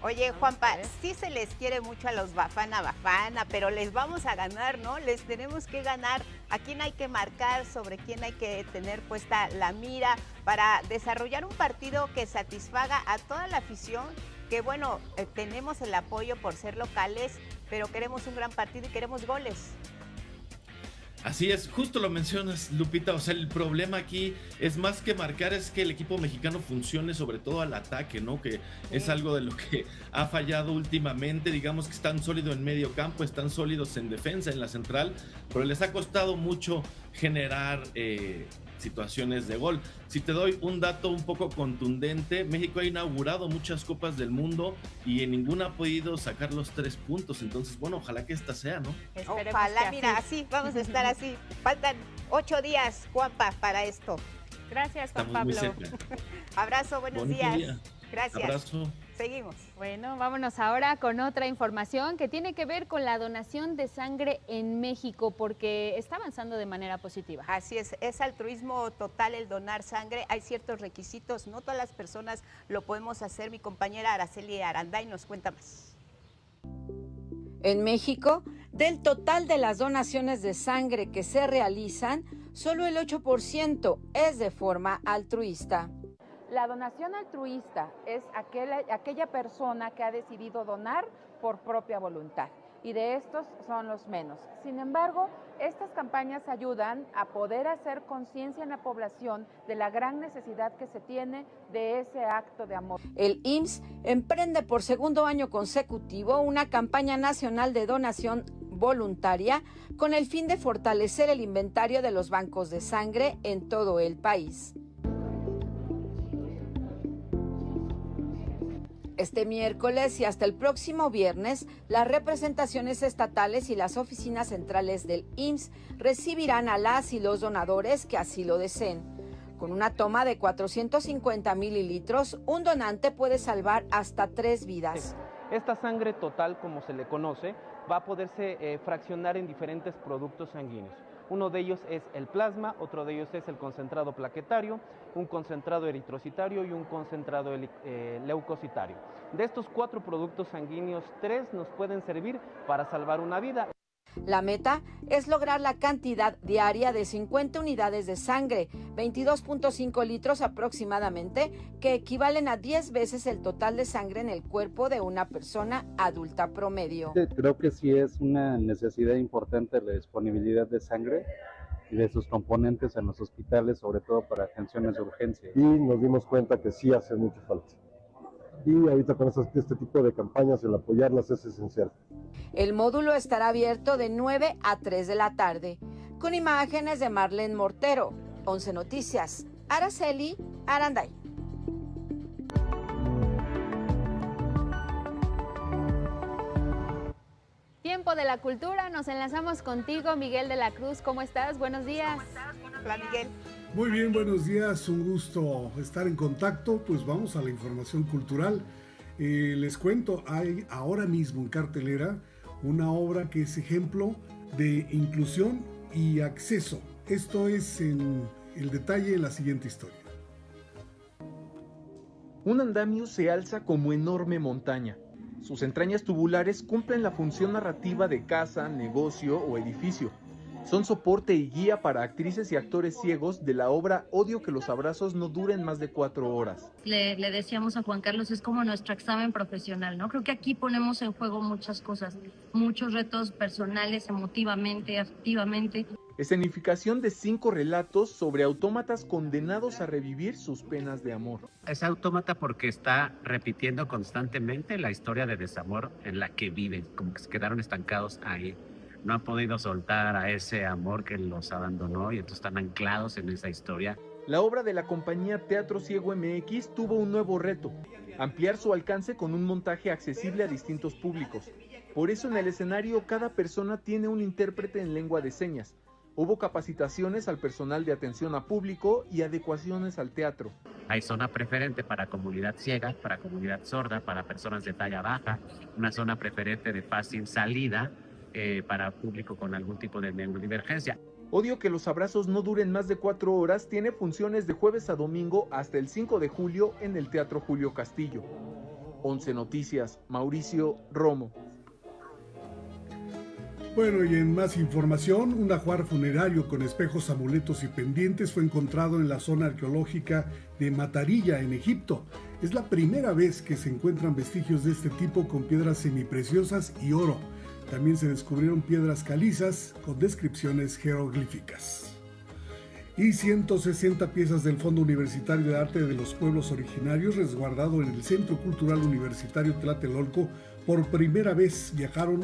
Oye, Juanpa, sí se les quiere mucho a los Bafana Bafana, pero les vamos a ganar, ¿no? Les tenemos que ganar. ¿A quién hay que marcar? ¿Sobre quién hay que tener puesta la mira para desarrollar un partido que satisfaga a toda la afición? Que bueno, tenemos el apoyo por ser locales, pero queremos un gran partido y queremos goles. Así es, justo lo mencionas, Lupita. O sea, el problema aquí es más que marcar, es que el equipo mexicano funcione sobre todo al ataque, ¿no? Que es algo de lo que ha fallado últimamente. Digamos que están sólidos en medio campo, están sólidos en defensa, en la central, pero les ha costado mucho generar situaciones de gol. Si te doy un dato un poco contundente, México ha inaugurado muchas copas del mundo y en ninguna ha podido sacar los 3 puntos. Entonces, bueno, ojalá que esta sea, ¿no? Ojalá, mira, así, vamos a estar así. Faltan 8 días, Juanpa, para esto. Gracias, Juan Estamos Pablo. muy cerca. Abrazo, buenos Bonito días. día. Gracias. Abrazo. Seguimos. Bueno, vámonos ahora con otra información que tiene que ver con la donación de sangre en México, porque está avanzando de manera positiva. Así es altruismo total el donar sangre. Hay ciertos requisitos, no todas las personas lo podemos hacer. Mi compañera Araceli Aranday nos cuenta más. En México, del total de las donaciones de sangre que se realizan, solo el 8% es de forma altruista. La donación altruista es aquella persona que ha decidido donar por propia voluntad, y de estos son los menos. Sin embargo, estas campañas ayudan a poder hacer conciencia en la población de la gran necesidad que se tiene de ese acto de amor. El IMSS emprende por segundo año consecutivo una campaña nacional de donación voluntaria con el fin de fortalecer el inventario de los bancos de sangre en todo el país. Este miércoles y hasta el próximo viernes, las representaciones estatales y las oficinas centrales del IMSS recibirán a las y los donadores que así lo deseen. Con una toma de 450 mililitros, un donante puede salvar hasta 3 vidas. Esta sangre total, como se le conoce, va a poderse fraccionar en diferentes productos sanguíneos. Uno de ellos es el plasma, otro de ellos es el concentrado plaquetario, un concentrado eritrocitario y un concentrado leucocitario. De estos 4 productos sanguíneos, 3 nos pueden servir para salvar una vida. La meta es lograr la cantidad diaria de 50 unidades de sangre, 22.5 litros aproximadamente, que equivalen a 10 veces el total de sangre en el cuerpo de una persona adulta promedio. Creo que sí es una necesidad importante la disponibilidad de sangre y de sus componentes en los hospitales, sobre todo para atenciones de urgencia. Y nos dimos cuenta que sí hace mucha falta. Y ahorita con este tipo de campañas, el apoyarlas es esencial. El módulo estará abierto de 9 a 3 de la tarde. Con imágenes de Marlene Mortero, 11 Noticias, Araceli Aranday. Tiempo de la cultura, nos enlazamos contigo, Miguel de la Cruz. ¿Cómo estás? Buenos días. Hola, Miguel. Muy bien, buenos días, un gusto estar en contacto. Pues vamos a la información cultural. Les cuento, hay ahora mismo en cartelera una obra que es ejemplo de inclusión y acceso. Esto es en el detalle en la siguiente historia. Un andamio se alza como enorme montaña. Sus entrañas tubulares cumplen la función narrativa de casa, negocio o edificio. Son soporte y guía para actrices y actores ciegos de la obra Odio que los abrazos no duren más de 4 horas. Le decíamos a Juan Carlos, es como nuestro examen profesional, ¿no? Creo que aquí ponemos en juego muchas cosas, muchos retos personales, emotivamente, afectivamente. Escenificación de 5 relatos sobre autómatas condenados a revivir sus penas de amor. Es autómata porque está repitiendo constantemente la historia de desamor en la que viven, como que se quedaron estancados ahí. No han podido soltar a ese amor que los abandonó y entonces están anclados en esa historia. La obra de la compañía Teatro Ciego MX tuvo un nuevo reto: ampliar su alcance con un montaje accesible a distintos públicos. Por eso en el escenario cada persona tiene un intérprete en lengua de señas. Hubo capacitaciones al personal de atención a público y adecuaciones al teatro. Hay zona preferente para comunidad ciega, para comunidad sorda, para personas de talla baja, una zona preferente de fácil salida para público con algún tipo de neurodivergencia. Odio que los abrazos no duren más de 4 horas tiene funciones de jueves a domingo hasta el 5 de julio en el Teatro Julio Castillo. 11 Noticias, Mauricio Romo. Bueno, y en más información, un ajuar funerario con espejos, amuletos y pendientes fue encontrado en la zona arqueológica de Matarilla, en Egipto. Es la primera vez que se encuentran vestigios de este tipo con piedras semipreciosas y oro. También se descubrieron piedras calizas con descripciones jeroglíficas. Y 160 piezas del Fondo Universitario de Arte de los Pueblos Originarios, resguardado en el Centro Cultural Universitario Tlatelolco, por primera vez viajaron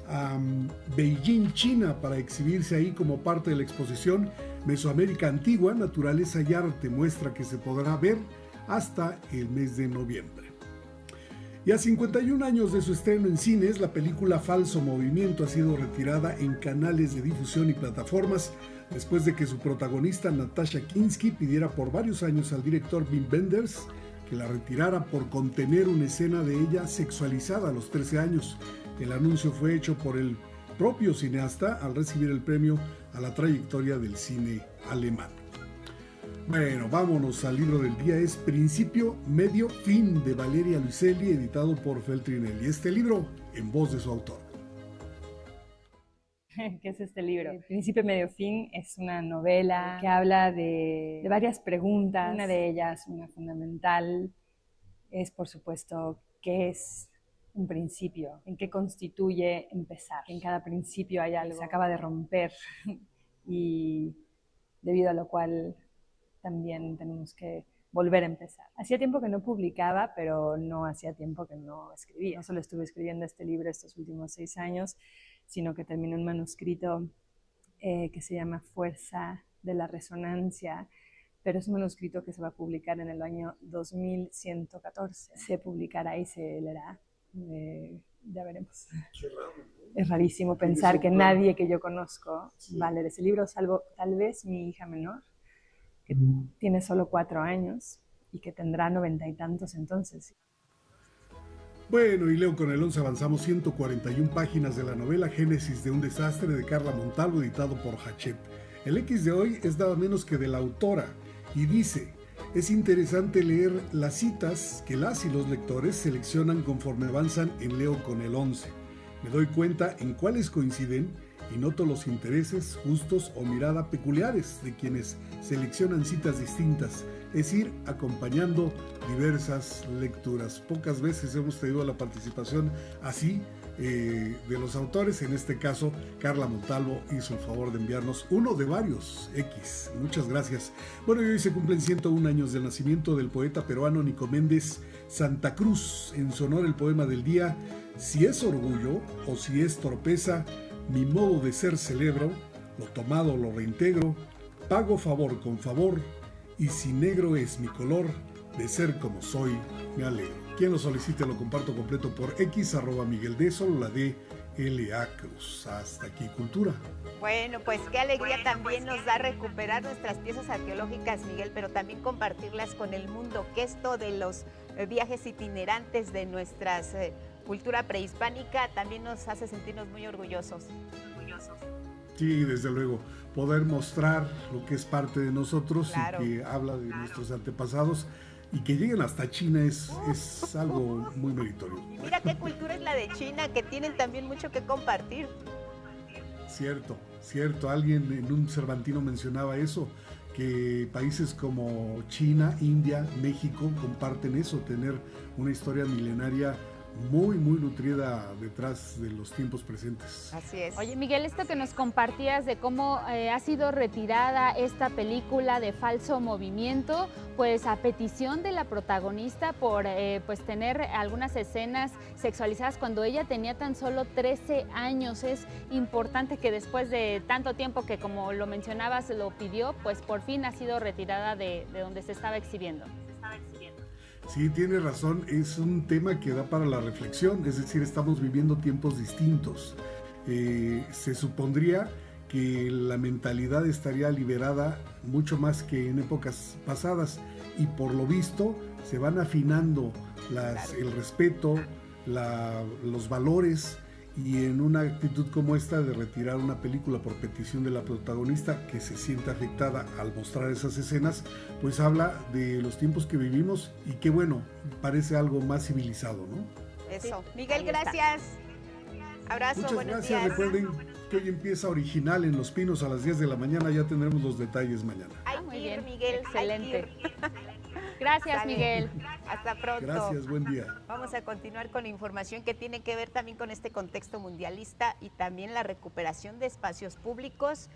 a Beijing, China, para exhibirse ahí como parte de la exposición Mesoamérica Antigua, Naturaleza y Arte, muestra que se podrá ver hasta el mes de noviembre. Y a 51 años de su estreno en cines, la película Falso Movimiento ha sido retirada en canales de difusión y plataformas después de que su protagonista Natasha Kinski pidiera por varios años al director Wim Wenders que la retirara por contener una escena de ella sexualizada a los 13 años. El anuncio fue hecho por el propio cineasta al recibir el premio a la trayectoria del cine alemán. Bueno, vámonos al libro del día. Es Principio, Medio, Fin, de Valeria Luiselli, editado por Feltrinelli. Este libro en voz de su autor. ¿Qué es este libro? Principio, Medio, Fin es una novela que habla de varias preguntas. Una de ellas, una fundamental, es por supuesto ¿qué es un principio? ¿En qué constituye empezar? En cada principio hay algo que se acaba de romper y debido a lo cual también tenemos que volver a empezar. Hacía tiempo que no publicaba, pero no hacía tiempo que no escribía. No solo estuve escribiendo este libro estos últimos 6 años, sino que terminé un manuscrito que se llama Fuerza de la Resonancia, pero es un manuscrito que se va a publicar en el año 2114. Se publicará y se leerá. Ya veremos. Es rarísimo pensar que nadie que yo conozco va a leer ese libro, salvo tal vez mi hija menor, que tiene solo 4 años y que tendrá 90 y tantos entonces. Bueno, y leo con el 11, avanzamos 141 páginas de la novela Génesis de un desastre de Carla Montalvo, editado por Hachette. El X de hoy es nada menos que de la autora y dice: es interesante leer las citas que las y los lectores seleccionan conforme avanzan en Leo con el 11. Me doy cuenta en cuáles coinciden y noto los intereses, gustos o mirada peculiares de quienes seleccionan citas distintas, es ir acompañando diversas lecturas. Pocas veces hemos tenido la participación así de los autores. En este caso, Carla Montalvo hizo el favor de enviarnos uno de varios X. Muchas gracias. Bueno, y hoy se cumplen 101 años del nacimiento del poeta peruano Nico Méndez Santa Cruz. En su honor, el poema del día: si es orgullo o si es torpeza, mi modo de ser celebro, lo tomado lo reintegro, pago favor con favor, y si negro es mi color, de ser como soy, me alegro. Quien lo solicite lo comparto completo por X, @Miguel D, solo la D, L.A. Cruz. Hasta aquí, Cultura. Bueno, pues qué alegría también nos da recuperar nuestras piezas arqueológicas, Miguel, pero también compartirlas con el mundo, que esto de los viajes itinerantes de nuestras cultura prehispánica también nos hace sentirnos muy orgullosos. Sí, desde luego, poder mostrar lo que es parte de nosotros, claro, y que habla de nuestros antepasados y que lleguen hasta China es algo muy meritorio. Y mira qué cultura es la de China, que tienen también mucho que compartir. Cierto, alguien en un Cervantino mencionaba eso, que países como China, India, México comparten eso, tener una historia milenaria muy nutrida detrás de los tiempos presentes. Así es. Oye, Miguel, esto que nos compartías de cómo ha sido retirada esta película de Falso Movimiento, pues a petición de la protagonista por pues tener algunas escenas sexualizadas cuando ella tenía tan solo 13 años. Es importante que después de tanto tiempo que, como lo mencionabas, lo pidió, pues por fin ha sido retirada de donde se estaba exhibiendo. Sí, tiene razón, es un tema que da para la reflexión, es decir, estamos viviendo tiempos distintos. Se supondría que la mentalidad estaría liberada mucho más que en épocas pasadas, y por lo visto se van afinando el respeto, los valores, y en una actitud como esta de retirar una película por petición de la protagonista, que se siente afectada al mostrar esas escenas, pues habla de los tiempos que vivimos, y que bueno, parece algo más civilizado, ¿no? Eso. Miguel, gracias. Abrazo, muchas buenos gracias. días. Recuerden que hoy empieza Original en Los Pinos a las 10 de la mañana, ya tendremos los detalles mañana. Hay muy que ir, bien. Miguel. Excelente. Hay que ir. Gracias, Sale. Miguel. Hasta pronto. Gracias, buen día. Vamos a continuar con información que tiene que ver también con este contexto mundialista y también la recuperación de espacios públicos.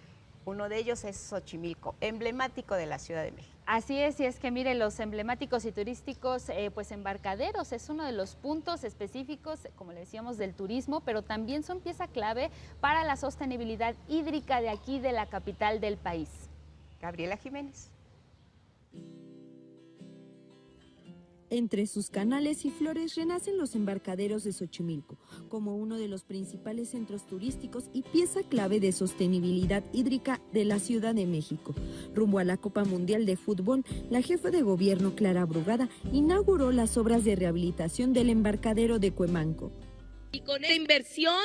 Uno de ellos es Xochimilco, emblemático de la Ciudad de México. Así es, y es que mire, los emblemáticos y turísticos, pues embarcaderos es uno de los puntos específicos, como le decíamos, del turismo, pero también son pieza clave para la sostenibilidad hídrica de aquí, de la capital del país. Gabriela Jiménez. Entre sus canales y flores renacen los embarcaderos de Xochimilco, como uno de los principales centros turísticos y pieza clave de sostenibilidad hídrica de la Ciudad de México. Rumbo a la Copa Mundial de Fútbol, la jefa de gobierno, Clara Brugada, inauguró las obras de rehabilitación del embarcadero de Cuemanco. Y con esta inversión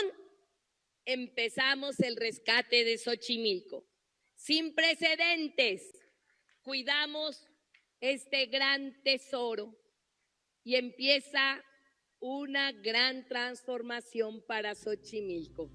empezamos el rescate de Xochimilco. Sin precedentes, cuidamos este gran tesoro. Y empieza una gran transformación para Xochimilco.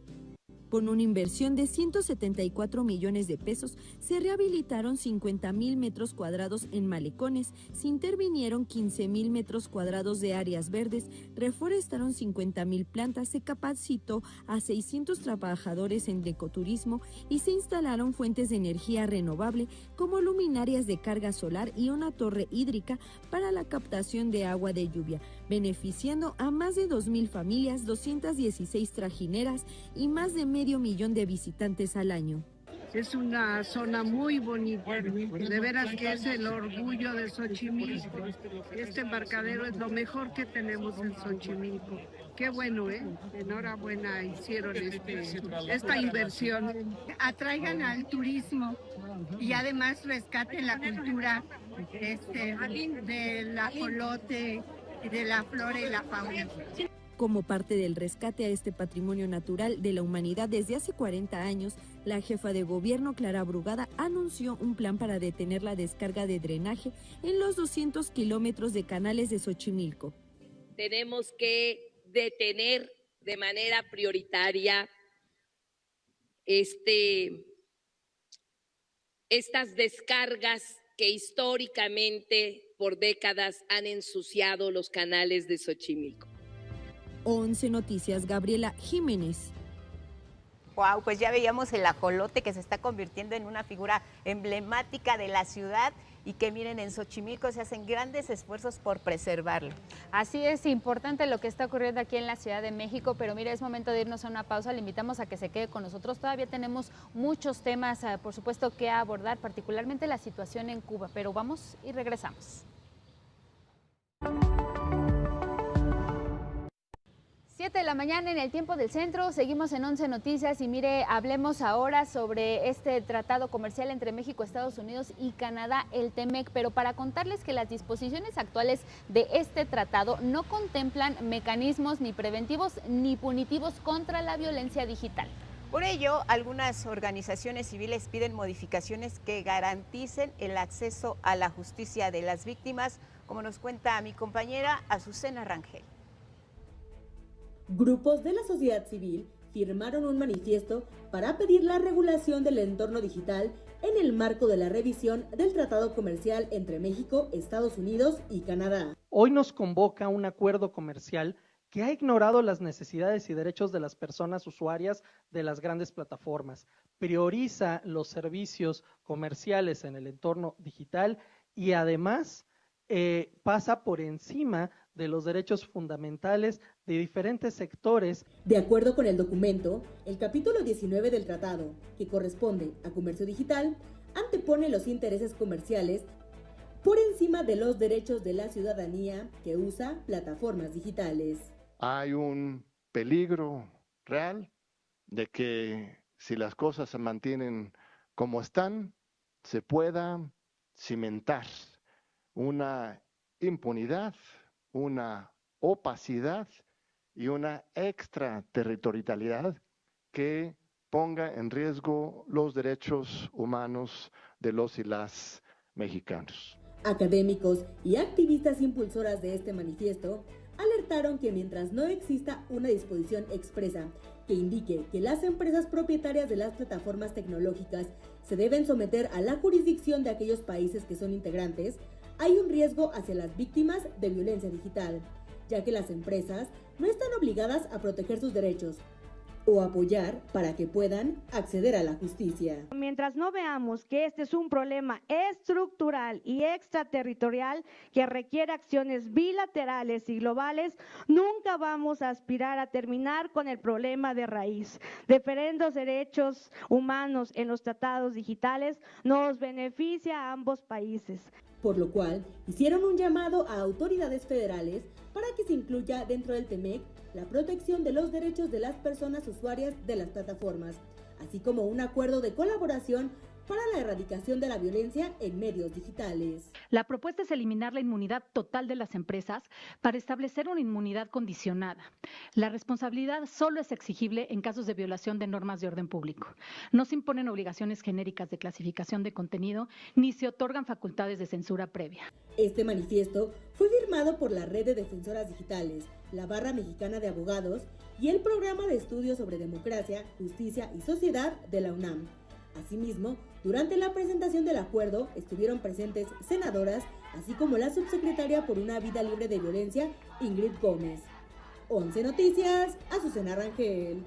Con una inversión de 174 millones de pesos, se rehabilitaron 50,000 metros cuadrados en malecones, se intervinieron 15,000 metros cuadrados de áreas verdes, reforestaron 50,000 plantas, se capacitó a 600 trabajadores en ecoturismo y se instalaron fuentes de energía renovable como luminarias de carga solar y una torre hídrica para la captación de agua de lluvia, beneficiando a más de 2,000 familias, 216 trajineras y más de 500,000 de visitantes al año. Es una zona muy bonita, de veras que es el orgullo de Xochimilco. Este embarcadero es lo mejor que tenemos en Xochimilco. Qué bueno, enhorabuena, hicieron esta inversión. Atraigan al turismo y además rescaten la cultura del ajolote, de la flora y la fauna. Como parte del rescate a este patrimonio natural de la humanidad desde hace 40 años, la jefa de gobierno, Clara Brugada, anunció un plan para detener la descarga de drenaje en los 200 kilómetros de canales de Xochimilco. Tenemos que detener de manera prioritaria estas descargas que históricamente por décadas han ensuciado los canales de Xochimilco. 11 Noticias, Gabriela Jiménez. Wow, pues ya veíamos el ajolote que se está convirtiendo en una figura emblemática de la ciudad y que miren, en Xochimilco se hacen grandes esfuerzos por preservarlo. Así es, importante lo que está ocurriendo aquí en la Ciudad de México, pero mire, es momento de irnos a una pausa, le invitamos a que se quede con nosotros. Todavía tenemos muchos temas, por supuesto, que abordar, particularmente la situación en Cuba, pero vamos y regresamos. 7 de la mañana en el tiempo del centro, seguimos en 11 Noticias y mire, hablemos ahora sobre este tratado comercial entre México, Estados Unidos y Canadá, el TEMEC, pero para contarles que las disposiciones actuales de este tratado no contemplan mecanismos ni preventivos ni punitivos contra la violencia digital. Por ello, algunas organizaciones civiles piden modificaciones que garanticen el acceso a la justicia de las víctimas, como nos cuenta mi compañera Azucena Rangel. Grupos de la sociedad civil firmaron un manifiesto para pedir la regulación del entorno digital en el marco de la revisión del Tratado Comercial entre México, Estados Unidos y Canadá. Hoy nos convoca un acuerdo comercial que ha ignorado las necesidades y derechos de las personas usuarias de las grandes plataformas, prioriza los servicios comerciales en el entorno digital y además pasa por encima de los derechos fundamentales de diferentes sectores. De acuerdo con el documento, el capítulo 19 del tratado, que corresponde a comercio digital, antepone los intereses comerciales por encima de los derechos de la ciudadanía que usa plataformas digitales. Hay un peligro real de que si las cosas se mantienen como están, se pueda cimentar una impunidad, una opacidad y una extraterritorialidad que ponga en riesgo los derechos humanos de los y las mexicanos. Académicos y activistas impulsoras de este manifiesto alertaron que mientras no exista una disposición expresa que indique que las empresas propietarias de las plataformas tecnológicas se deben someter a la jurisdicción de aquellos países que son integrantes, hay un riesgo hacia las víctimas de violencia digital, ya que las empresas no están obligadas a proteger sus derechos o apoyar para que puedan acceder a la justicia. Mientras no veamos que este es un problema estructural y extraterritorial que requiere acciones bilaterales y globales, nunca vamos a aspirar a terminar con el problema de raíz. Defender los derechos humanos en los tratados digitales nos beneficia a ambos países. Por lo cual, hicieron un llamado a autoridades federales para que se incluya dentro del TEMEC la protección de los derechos de las personas usuarias de las plataformas, así como un acuerdo de colaboración para la erradicación de la violencia en medios digitales. La propuesta es eliminar la inmunidad total de las empresas para establecer una inmunidad condicionada. La responsabilidad solo es exigible en casos de violación de normas de orden público. No se imponen obligaciones genéricas de clasificación de contenido ni se otorgan facultades de censura previa. Este manifiesto fue firmado por la Red de Defensoras Digitales, la Barra Mexicana de Abogados y el Programa de Estudios sobre Democracia, Justicia y Sociedad de la UNAM. Asimismo, durante la presentación del acuerdo estuvieron presentes senadoras, así como la subsecretaria por una vida libre de violencia, Ingrid Gómez. 11 Noticias, Azucena Rangel.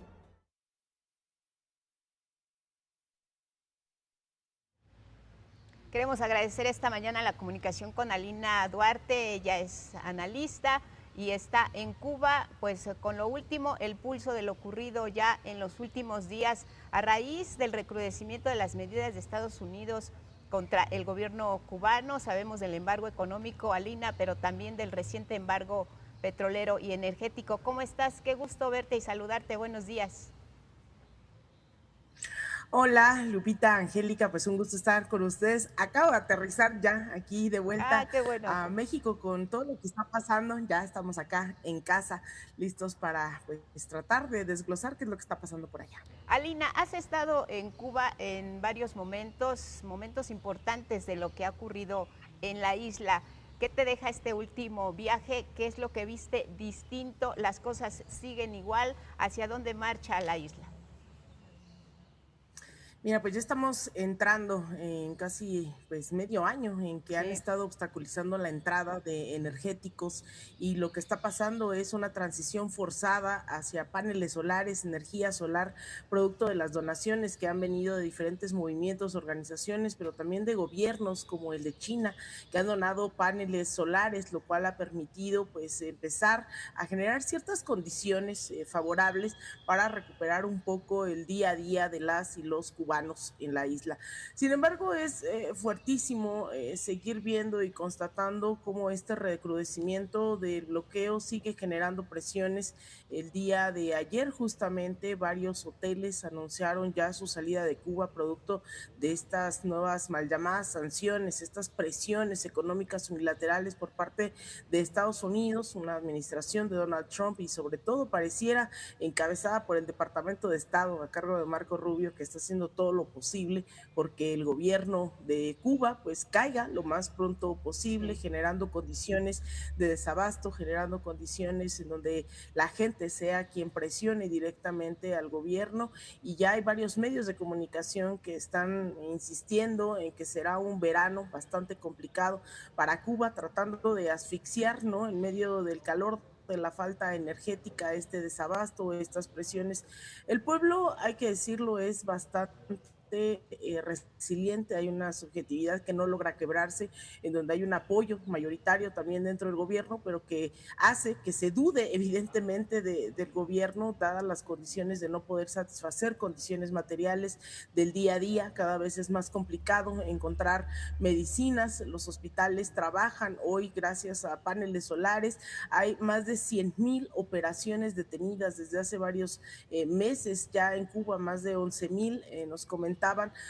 Queremos agradecer esta mañana la comunicación con Alina Duarte, ella es analista y está en Cuba, pues con lo último, el pulso de lo ocurrido ya en los últimos días a raíz del recrudecimiento de las medidas de Estados Unidos contra el gobierno cubano. Sabemos del embargo económico, Alina, pero también del reciente embargo petrolero y energético. ¿Cómo estás? Qué gusto verte y saludarte. Buenos días. Hola, Lupita, Angélica, pues un gusto estar con ustedes. Acabo de aterrizar ya aquí de vuelta a México con todo lo que está pasando. Ya estamos acá en casa, listos para pues tratar de desglosar qué es lo que está pasando por allá. Alina, has estado en Cuba en varios momentos importantes de lo que ha ocurrido en la isla. ¿Qué te deja este último viaje? ¿Qué es lo que viste distinto? ¿Las cosas siguen igual? ¿Hacia dónde marcha la isla? Mira, pues ya estamos entrando en casi pues medio año en que han estado obstaculizando la entrada de energéticos y lo que está pasando es una transición forzada hacia paneles solares, energía solar, producto de las donaciones que han venido de diferentes movimientos, organizaciones, pero también de gobiernos como el de China, que han donado paneles solares, lo cual ha permitido pues empezar a generar ciertas condiciones favorables para recuperar un poco el día a día de las y los cubanos en la isla. Sin embargo, es fuertísimo seguir viendo y constatando cómo este recrudecimiento del bloqueo sigue generando presiones. El día de ayer, justamente, varios hoteles anunciaron ya su salida de Cuba producto de estas nuevas mal llamadas sanciones, estas presiones económicas unilaterales por parte de Estados Unidos, una administración de Donald Trump y sobre todo pareciera encabezada por el Departamento de Estado a cargo de Marco Rubio, que está haciendo todo lo posible porque el gobierno de Cuba pues caiga lo más pronto posible, generando condiciones de desabasto, generando condiciones en donde la gente sea quien presione directamente al gobierno, y ya hay varios medios de comunicación que están insistiendo en que será un verano bastante complicado para Cuba, tratando de asfixiar, ¿no?, en medio del calor, de la falta energética, este desabasto, estas presiones. El pueblo, hay que decirlo, es bastante resiliente, hay una subjetividad que no logra quebrarse, en donde hay un apoyo mayoritario también dentro del gobierno, pero que hace que se dude evidentemente del gobierno, dadas las condiciones de no poder satisfacer condiciones materiales del día a día. Cada vez es más complicado encontrar medicinas, los hospitales trabajan hoy gracias a paneles solares, hay más de 100,000 operaciones detenidas desde hace varios meses ya en Cuba, más de 11,000, nos comentaban,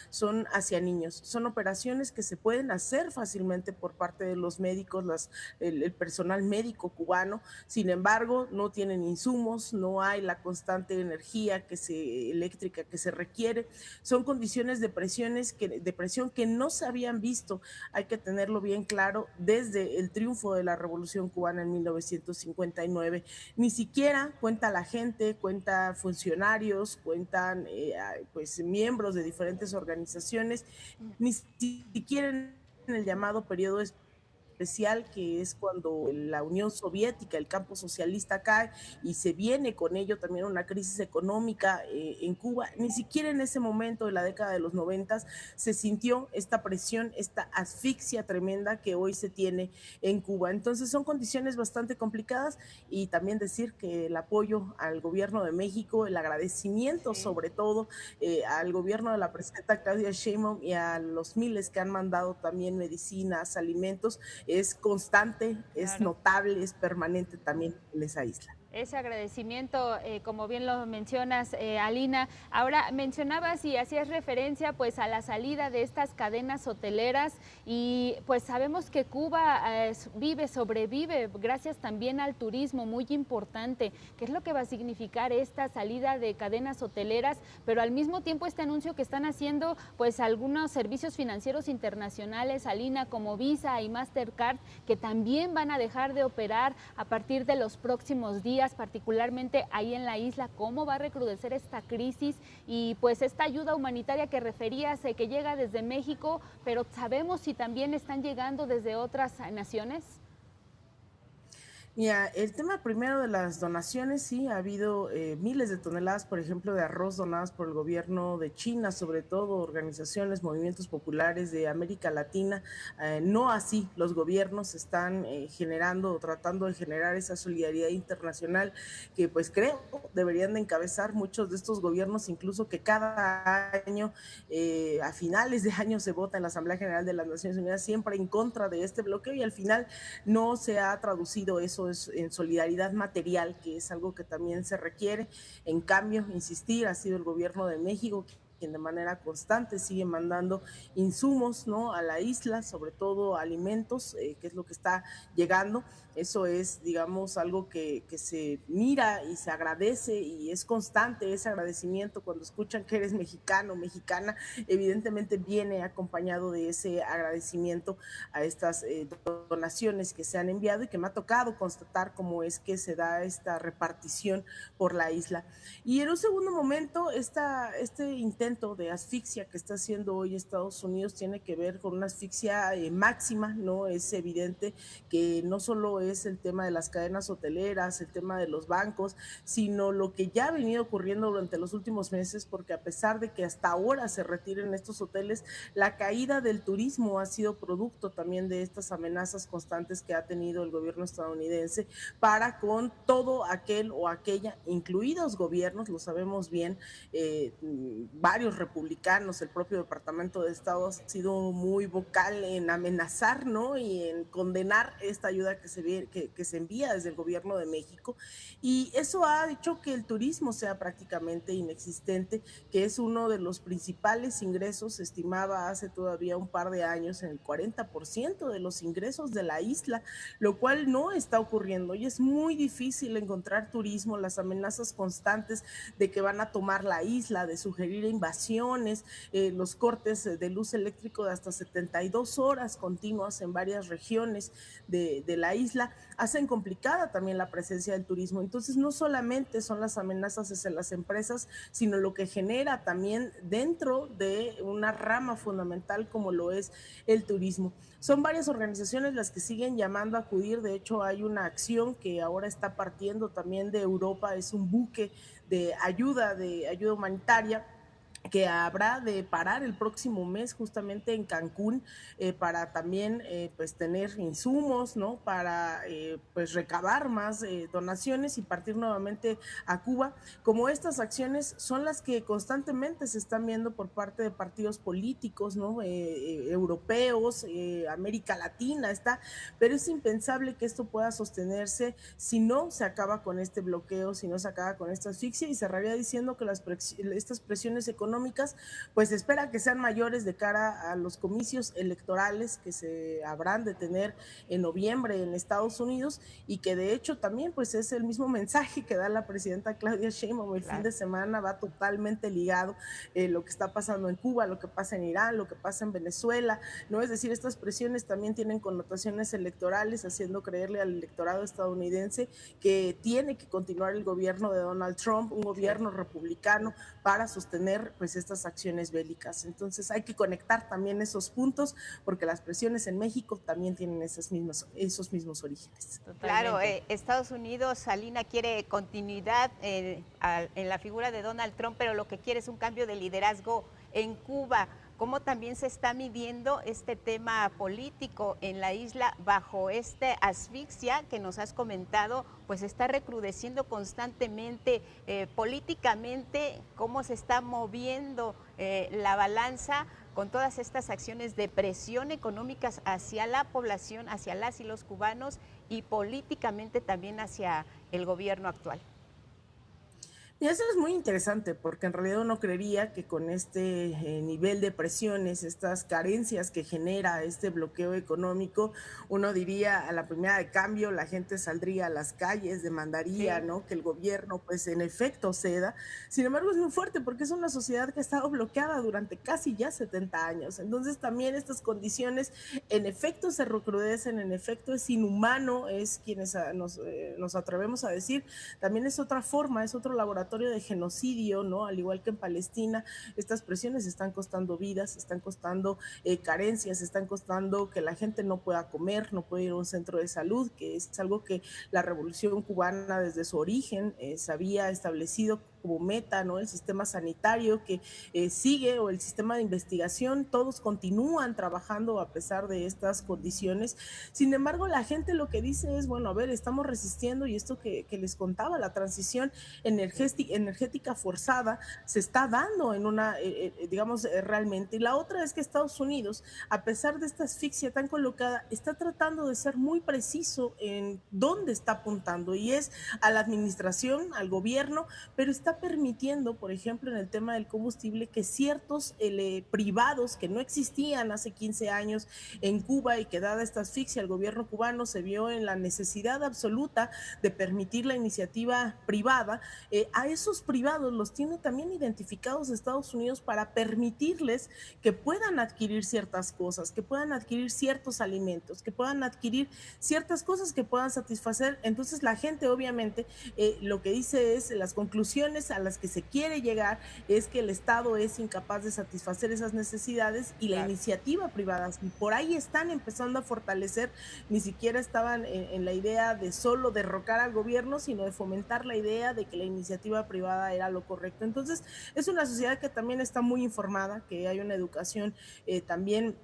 son hacia niños. Son operaciones que se pueden hacer fácilmente por parte de los médicos, el personal médico cubano. Sin embargo, no tienen insumos, no hay la constante energía eléctrica que se requiere. Son condiciones de presión que no se habían visto, hay que tenerlo bien claro, desde el triunfo de la Revolución Cubana en 1959. Ni siquiera cuenta la gente, cuenta funcionarios, cuentan pues miembros de diferentes organizaciones, ni siquiera en el llamado periodo especial, que es cuando la Unión Soviética, el campo socialista cae y se viene con ello también una crisis económica en Cuba. Ni siquiera en ese momento de la década de los 90 se sintió esta presión, esta asfixia tremenda que hoy se tiene en Cuba. Entonces son condiciones bastante complicadas, y también decir que el apoyo al gobierno de México, el agradecimiento sobre todo al gobierno de la presidenta Claudia Sheinbaum y a los miles que han mandado también medicinas, alimentos, es constante, es notable, es permanente también en esa isla. Ese agradecimiento, como bien lo mencionas, Alina. Ahora mencionabas y hacías referencia pues a la salida de estas cadenas hoteleras, y pues sabemos que Cuba sobrevive gracias también al turismo, muy importante. ¿Qué es lo que va a significar esta salida de cadenas hoteleras, pero al mismo tiempo este anuncio que están haciendo pues algunos servicios financieros internacionales, Alina, como Visa y Mastercard, que también van a dejar de operar a partir de los próximos días, particularmente ahí en la isla? ¿Cómo va a recrudecer esta crisis y pues esta ayuda humanitaria que referías, que llega desde México, pero sabemos si también están llegando desde otras naciones? Mira, el tema primero de las donaciones, sí, ha habido miles de toneladas, por ejemplo, de arroz donadas por el gobierno de China, sobre todo organizaciones, movimientos populares de América Latina. No así, los gobiernos están generando o tratando de generar esa solidaridad internacional que pues creo deberían de encabezar muchos de estos gobiernos, incluso que cada año, a finales de año, se vota en la Asamblea General de las Naciones Unidas siempre en contra de este bloqueo, y al final no se ha traducido eso en solidaridad material, que es algo que también se requiere. En cambio, insistir, ha sido el gobierno de México quien de manera constante sigue mandando insumos, ¿no?, a la isla, sobre todo alimentos, que es lo que está llegando. Eso es, digamos, algo que se mira y se agradece, y es constante ese agradecimiento. Cuando escuchan que eres mexicano, mexicana, evidentemente viene acompañado de ese agradecimiento a estas donaciones que se han enviado, y que me ha tocado constatar cómo es que se da esta repartición por la isla. Y en un segundo momento, este intento de asfixia que está haciendo hoy Estados Unidos tiene que ver con una asfixia máxima, ¿no? Es evidente que no solo es el tema de las cadenas hoteleras, el tema de los bancos, sino lo que ya ha venido ocurriendo durante los últimos meses, porque a pesar de que hasta ahora se retiren estos hoteles, la caída del turismo ha sido producto también de estas amenazas constantes que ha tenido el gobierno estadounidense para con todo aquel o aquella, incluidos gobiernos, lo sabemos bien, varios republicanos, el propio Departamento de Estado ha sido muy vocal en amenazar, ¿no?, y en condenar esta ayuda que se envía desde el gobierno de México, y eso ha hecho que el turismo sea prácticamente inexistente, que es uno de los principales ingresos. Se estimaba hace todavía un par de años en el 40% de los ingresos de la isla, lo cual no está ocurriendo, y es muy difícil encontrar turismo. Las amenazas constantes de que van a tomar la isla, de sugerir invasiones, los cortes de luz eléctrico de hasta 72 horas continuas en varias regiones de la isla, hacen complicada también la presencia del turismo. Entonces no solamente son las amenazas hacia las empresas, sino lo que genera también dentro de una rama fundamental como lo es el turismo. Son varias organizaciones las que siguen llamando a acudir. De hecho, hay una acción que ahora está partiendo también de Europa, es un buque de ayuda humanitaria, que habrá de parar el próximo mes justamente en Cancún, para también pues tener insumos, ¿no?, para pues recabar más donaciones y partir nuevamente a Cuba. Como estas acciones son las que constantemente se están viendo por parte de partidos políticos, ¿no?, europeos, América Latina está, pero es impensable que esto pueda sostenerse si no se acaba con este bloqueo, si no se acaba con esta asfixia, y cerraría diciendo que estas presiones económicas pues espera que sean mayores de cara a los comicios electorales que se habrán de tener en noviembre en Estados Unidos, y que de hecho también pues es el mismo mensaje que da la presidenta Claudia Sheinbaum. El fin de semana va totalmente ligado lo que está pasando en Cuba, lo que pasa en Irán, lo que pasa en Venezuela, ¿no? Es decir, estas presiones también tienen connotaciones electorales, haciendo creerle al electorado estadounidense que tiene que continuar el gobierno de Donald Trump, un gobierno republicano, para sostener pues estas acciones bélicas. Entonces hay que conectar también esos puntos porque las presiones en México también tienen esos mismos orígenes. Claro, Estados Unidos, Salina, quiere continuidad en la figura de Donald Trump, pero lo que quiere es un cambio de liderazgo en Cuba. ¿Cómo también se está midiendo este tema político en la isla bajo esta asfixia que nos has comentado? Pues está recrudeciendo constantemente políticamente, cómo se está moviendo la balanza con todas estas acciones de presión económicas hacia la población, hacia las y los cubanos, y políticamente también hacia el gobierno actual. Y eso es muy interesante porque en realidad uno creería que con este nivel de presiones, estas carencias que genera este bloqueo económico, uno diría a la primera de cambio la gente saldría a las calles, demandaría, sí, ¿no?, que el gobierno pues en efecto ceda. Sin embargo es muy fuerte porque es una sociedad que ha estado bloqueada durante casi ya 70 años. Entonces también estas condiciones en efecto se recrudecen, en efecto es inhumano, es quienes nos atrevemos a decir, también es otra forma, es otro laboratorio de genocidio, ¿no? Al igual que en Palestina, estas presiones están costando vidas, están costando carencias, están costando que la gente no pueda comer, no puede ir a un centro de salud, que es algo que la Revolución Cubana desde su origen se había establecido como meta, ¿no? El sistema sanitario que sigue, o el sistema de investigación, todos continúan trabajando a pesar de estas condiciones. Sin embargo, la gente lo que dice es, bueno, a ver, estamos resistiendo, y esto que les contaba, la transición energética forzada se está dando en una, digamos, realmente. Y la otra es que Estados Unidos, a pesar de esta asfixia tan colocada, está tratando de ser muy preciso en dónde está apuntando, y es a la administración, al gobierno, pero está permitiendo, por ejemplo, en el tema del combustible, que ciertos privados que no existían hace 15 años en Cuba, y que dada esta asfixia el gobierno cubano se vio en la necesidad absoluta de permitir la iniciativa privada, a esos privados los tiene también identificados Estados Unidos para permitirles que puedan adquirir ciertas cosas, que puedan adquirir ciertos alimentos, que puedan adquirir ciertas cosas que puedan satisfacer. Entonces la gente obviamente lo que dice es, las conclusiones a las que se quiere llegar es que el Estado es incapaz de satisfacer esas necesidades, y la iniciativa privada, y por ahí están empezando a fortalecer, ni siquiera estaban en la idea de solo derrocar al gobierno, sino de fomentar la idea de que la iniciativa privada era lo correcto. Entonces es una sociedad que también está muy informada, que hay una educación también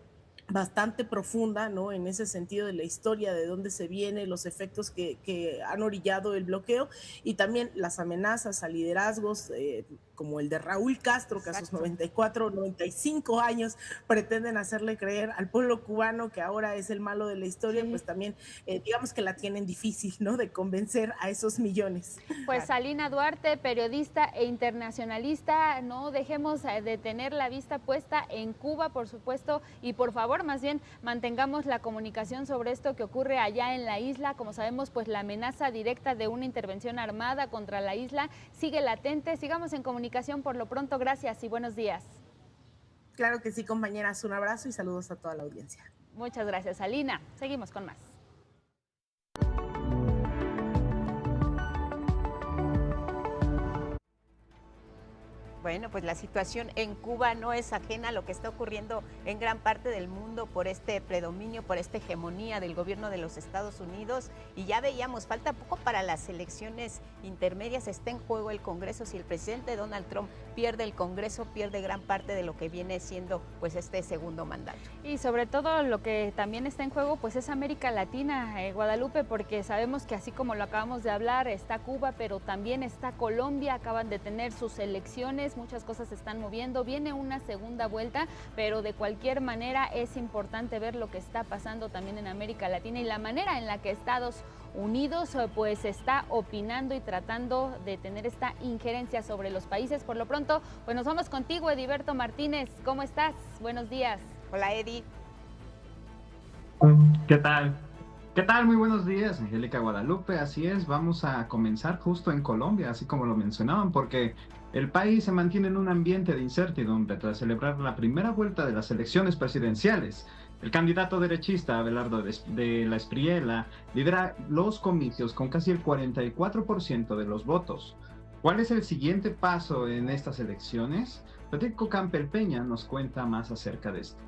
bastante profunda, ¿no?, en ese sentido de la historia, de dónde se viene, los efectos que han orillado el bloqueo, y también las amenazas a liderazgos como el de Raúl Castro, que a sus 94, 95 años pretenden hacerle creer al pueblo cubano que ahora es el malo de la historia, pues también digamos que la tienen difícil, ¿no?, de convencer a esos millones. Pues Salina Duarte, periodista e internacionalista, no dejemos de tener la vista puesta en Cuba, por supuesto, y por favor, más bien mantengamos la comunicación sobre esto que ocurre allá en la isla. Como sabemos, pues la amenaza directa de una intervención armada contra la isla sigue latente. Sigamos en comunicación por lo pronto. Gracias y buenos días. Claro que sí, compañeras. Un abrazo y saludos a toda la audiencia. Muchas gracias, Salina. Seguimos con más. Bueno, pues la situación en Cuba no es ajena a lo que está ocurriendo en gran parte del mundo por este predominio, por esta hegemonía del gobierno de los Estados Unidos. Y ya veíamos, falta poco para las elecciones intermedias, está en juego el Congreso. Si el presidente Donald Trump pierde el Congreso, pierde gran parte de lo que viene siendo pues este segundo mandato. Y sobre todo lo que también está en juego pues es América Latina, Guadalupe, porque sabemos que así como lo acabamos de hablar, está Cuba, pero también está Colombia, acaban de tener sus elecciones, muchas cosas se están moviendo, viene una segunda vuelta, pero de cualquier manera es importante ver lo que está pasando también en América Latina y la manera en la que Estados Unidos pues está opinando y tratando de tener esta injerencia sobre los países. Por lo pronto, pues nos vamos contigo, Ediberto Martínez. ¿Cómo estás? Buenos días. Hola, Edi. ¿Qué tal? ¿Qué tal? Muy buenos días, Angélica, Guadalupe. Así es, vamos a comenzar justo en Colombia, así como lo mencionaban, porque el país se mantiene en un ambiente de incertidumbre tras celebrar la primera vuelta de las elecciones presidenciales. El candidato derechista Abelardo de la Espriella lidera los comicios con casi el 44% de los votos. ¿Cuál es el siguiente paso en estas elecciones? Federico Campbell Peña nos cuenta más acerca de esto.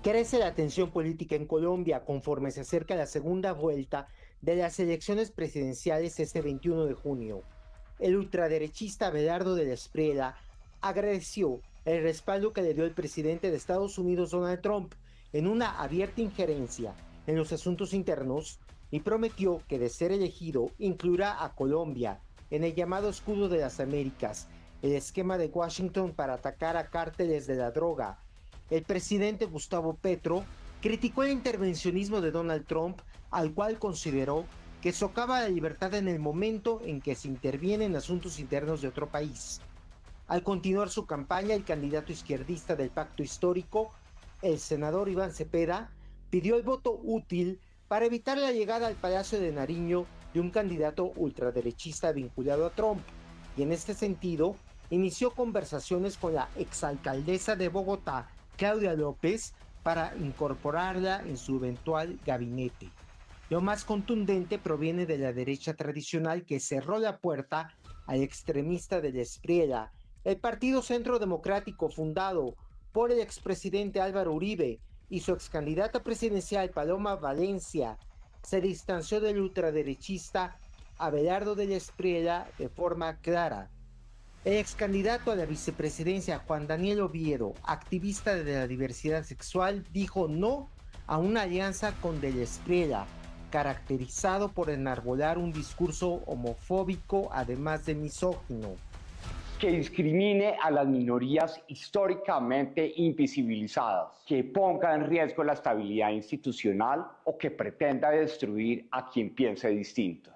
Crece la tensión política en Colombia conforme se acerca la segunda vuelta de las elecciones presidenciales este 21 de junio. El ultraderechista Abelardo de la Espriella agradeció el respaldo que le dio el presidente de Estados Unidos, Donald Trump, en una abierta injerencia en los asuntos internos, y prometió que, de ser elegido, incluirá a Colombia en el llamado Escudo de las Américas, el esquema de Washington para atacar a cárteles de la droga. El presidente Gustavo Petro criticó el intervencionismo de Donald Trump, al cual consideró que socava la libertad en el momento en que se interviene en asuntos internos de otro país. Al continuar su campaña, el candidato izquierdista del Pacto Histórico, el senador Iván Cepeda, pidió el voto útil para evitar la llegada al Palacio de Nariño de un candidato ultraderechista vinculado a Trump, y en este sentido inició conversaciones con la exalcaldesa de Bogotá, Claudia López, para incorporarla en su eventual gabinete. Lo más contundente proviene de la derecha tradicional, que cerró la puerta al extremista de la Espriella. El Partido Centro Democrático, fundado por el expresidente Álvaro Uribe y su excandidata presidencial Paloma Valencia, se distanció del ultraderechista Abelardo de la Espriella de forma clara. El excandidato a la vicepresidencia Juan Daniel Oviedo, activista de la diversidad sexual, dijo no a una alianza con de la Espriella, caracterizado por enarbolar un discurso homofóbico, además de misógino. Que discrimine a las minorías históricamente invisibilizadas, que ponga en riesgo la estabilidad institucional o que pretenda destruir a quien piense distinto.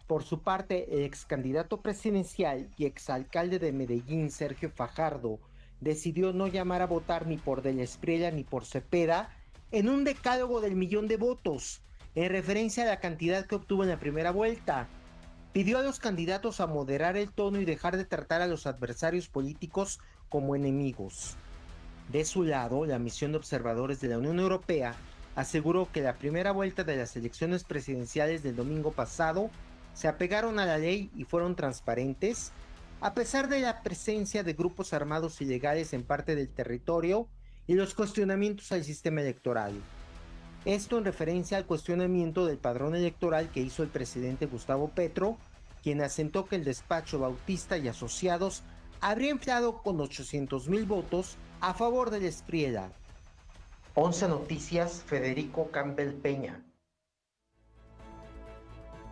Por su parte, el ex candidato presidencial y exalcalde de Medellín, Sergio Fajardo, decidió no llamar a votar ni por de la Espriella ni por Cepeda en un decálogo del 1.000.000 de votos, en referencia a la cantidad que obtuvo en la primera vuelta. Pidió a los candidatos a moderar el tono y dejar de tratar a los adversarios políticos como enemigos. De su lado, la misión de observadores de la Unión Europea aseguró que la primera vuelta de las elecciones presidenciales del domingo pasado se apegaron a la ley y fueron transparentes, a pesar de la presencia de grupos armados ilegales en parte del territorio y los cuestionamientos al sistema electoral. Esto en referencia al cuestionamiento del padrón electoral que hizo el presidente Gustavo Petro, quien asentó que el despacho Bautista y Asociados habría inflado con 800,000 votos a favor de la Espriella. 11 Noticias, Federico Campbell Peña.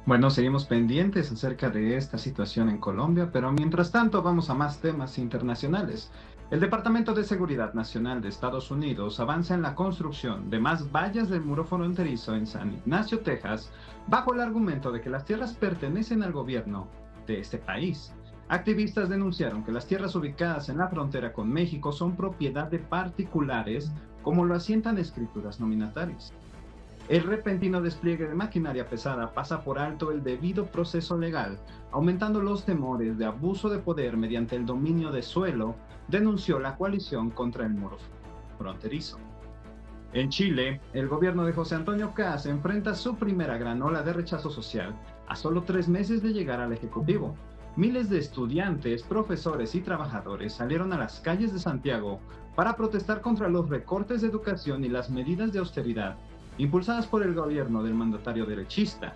Bueno, seguimos pendientes acerca de esta situación en Colombia, pero mientras tanto vamos a más temas internacionales. El Departamento de Seguridad Nacional de Estados Unidos avanza en la construcción de más vallas del muro fronterizo en San Ignacio, Texas, bajo el argumento de que las tierras pertenecen al gobierno de este país. Activistas denunciaron que las tierras ubicadas en la frontera con México son propiedad de particulares, como lo asientan escrituras nominatarias. El repentino despliegue de maquinaria pesada pasa por alto el debido proceso legal, aumentando los temores de abuso de poder mediante el dominio de suelo, denunció la coalición contra el muro fronterizo. En Chile, el gobierno de José Antonio Kast enfrenta su primera gran ola de rechazo social a solo 3 meses de llegar al Ejecutivo. Miles de estudiantes, profesores y trabajadores salieron a las calles de Santiago para protestar contra los recortes de educación y las medidas de austeridad impulsadas por el gobierno del mandatario derechista.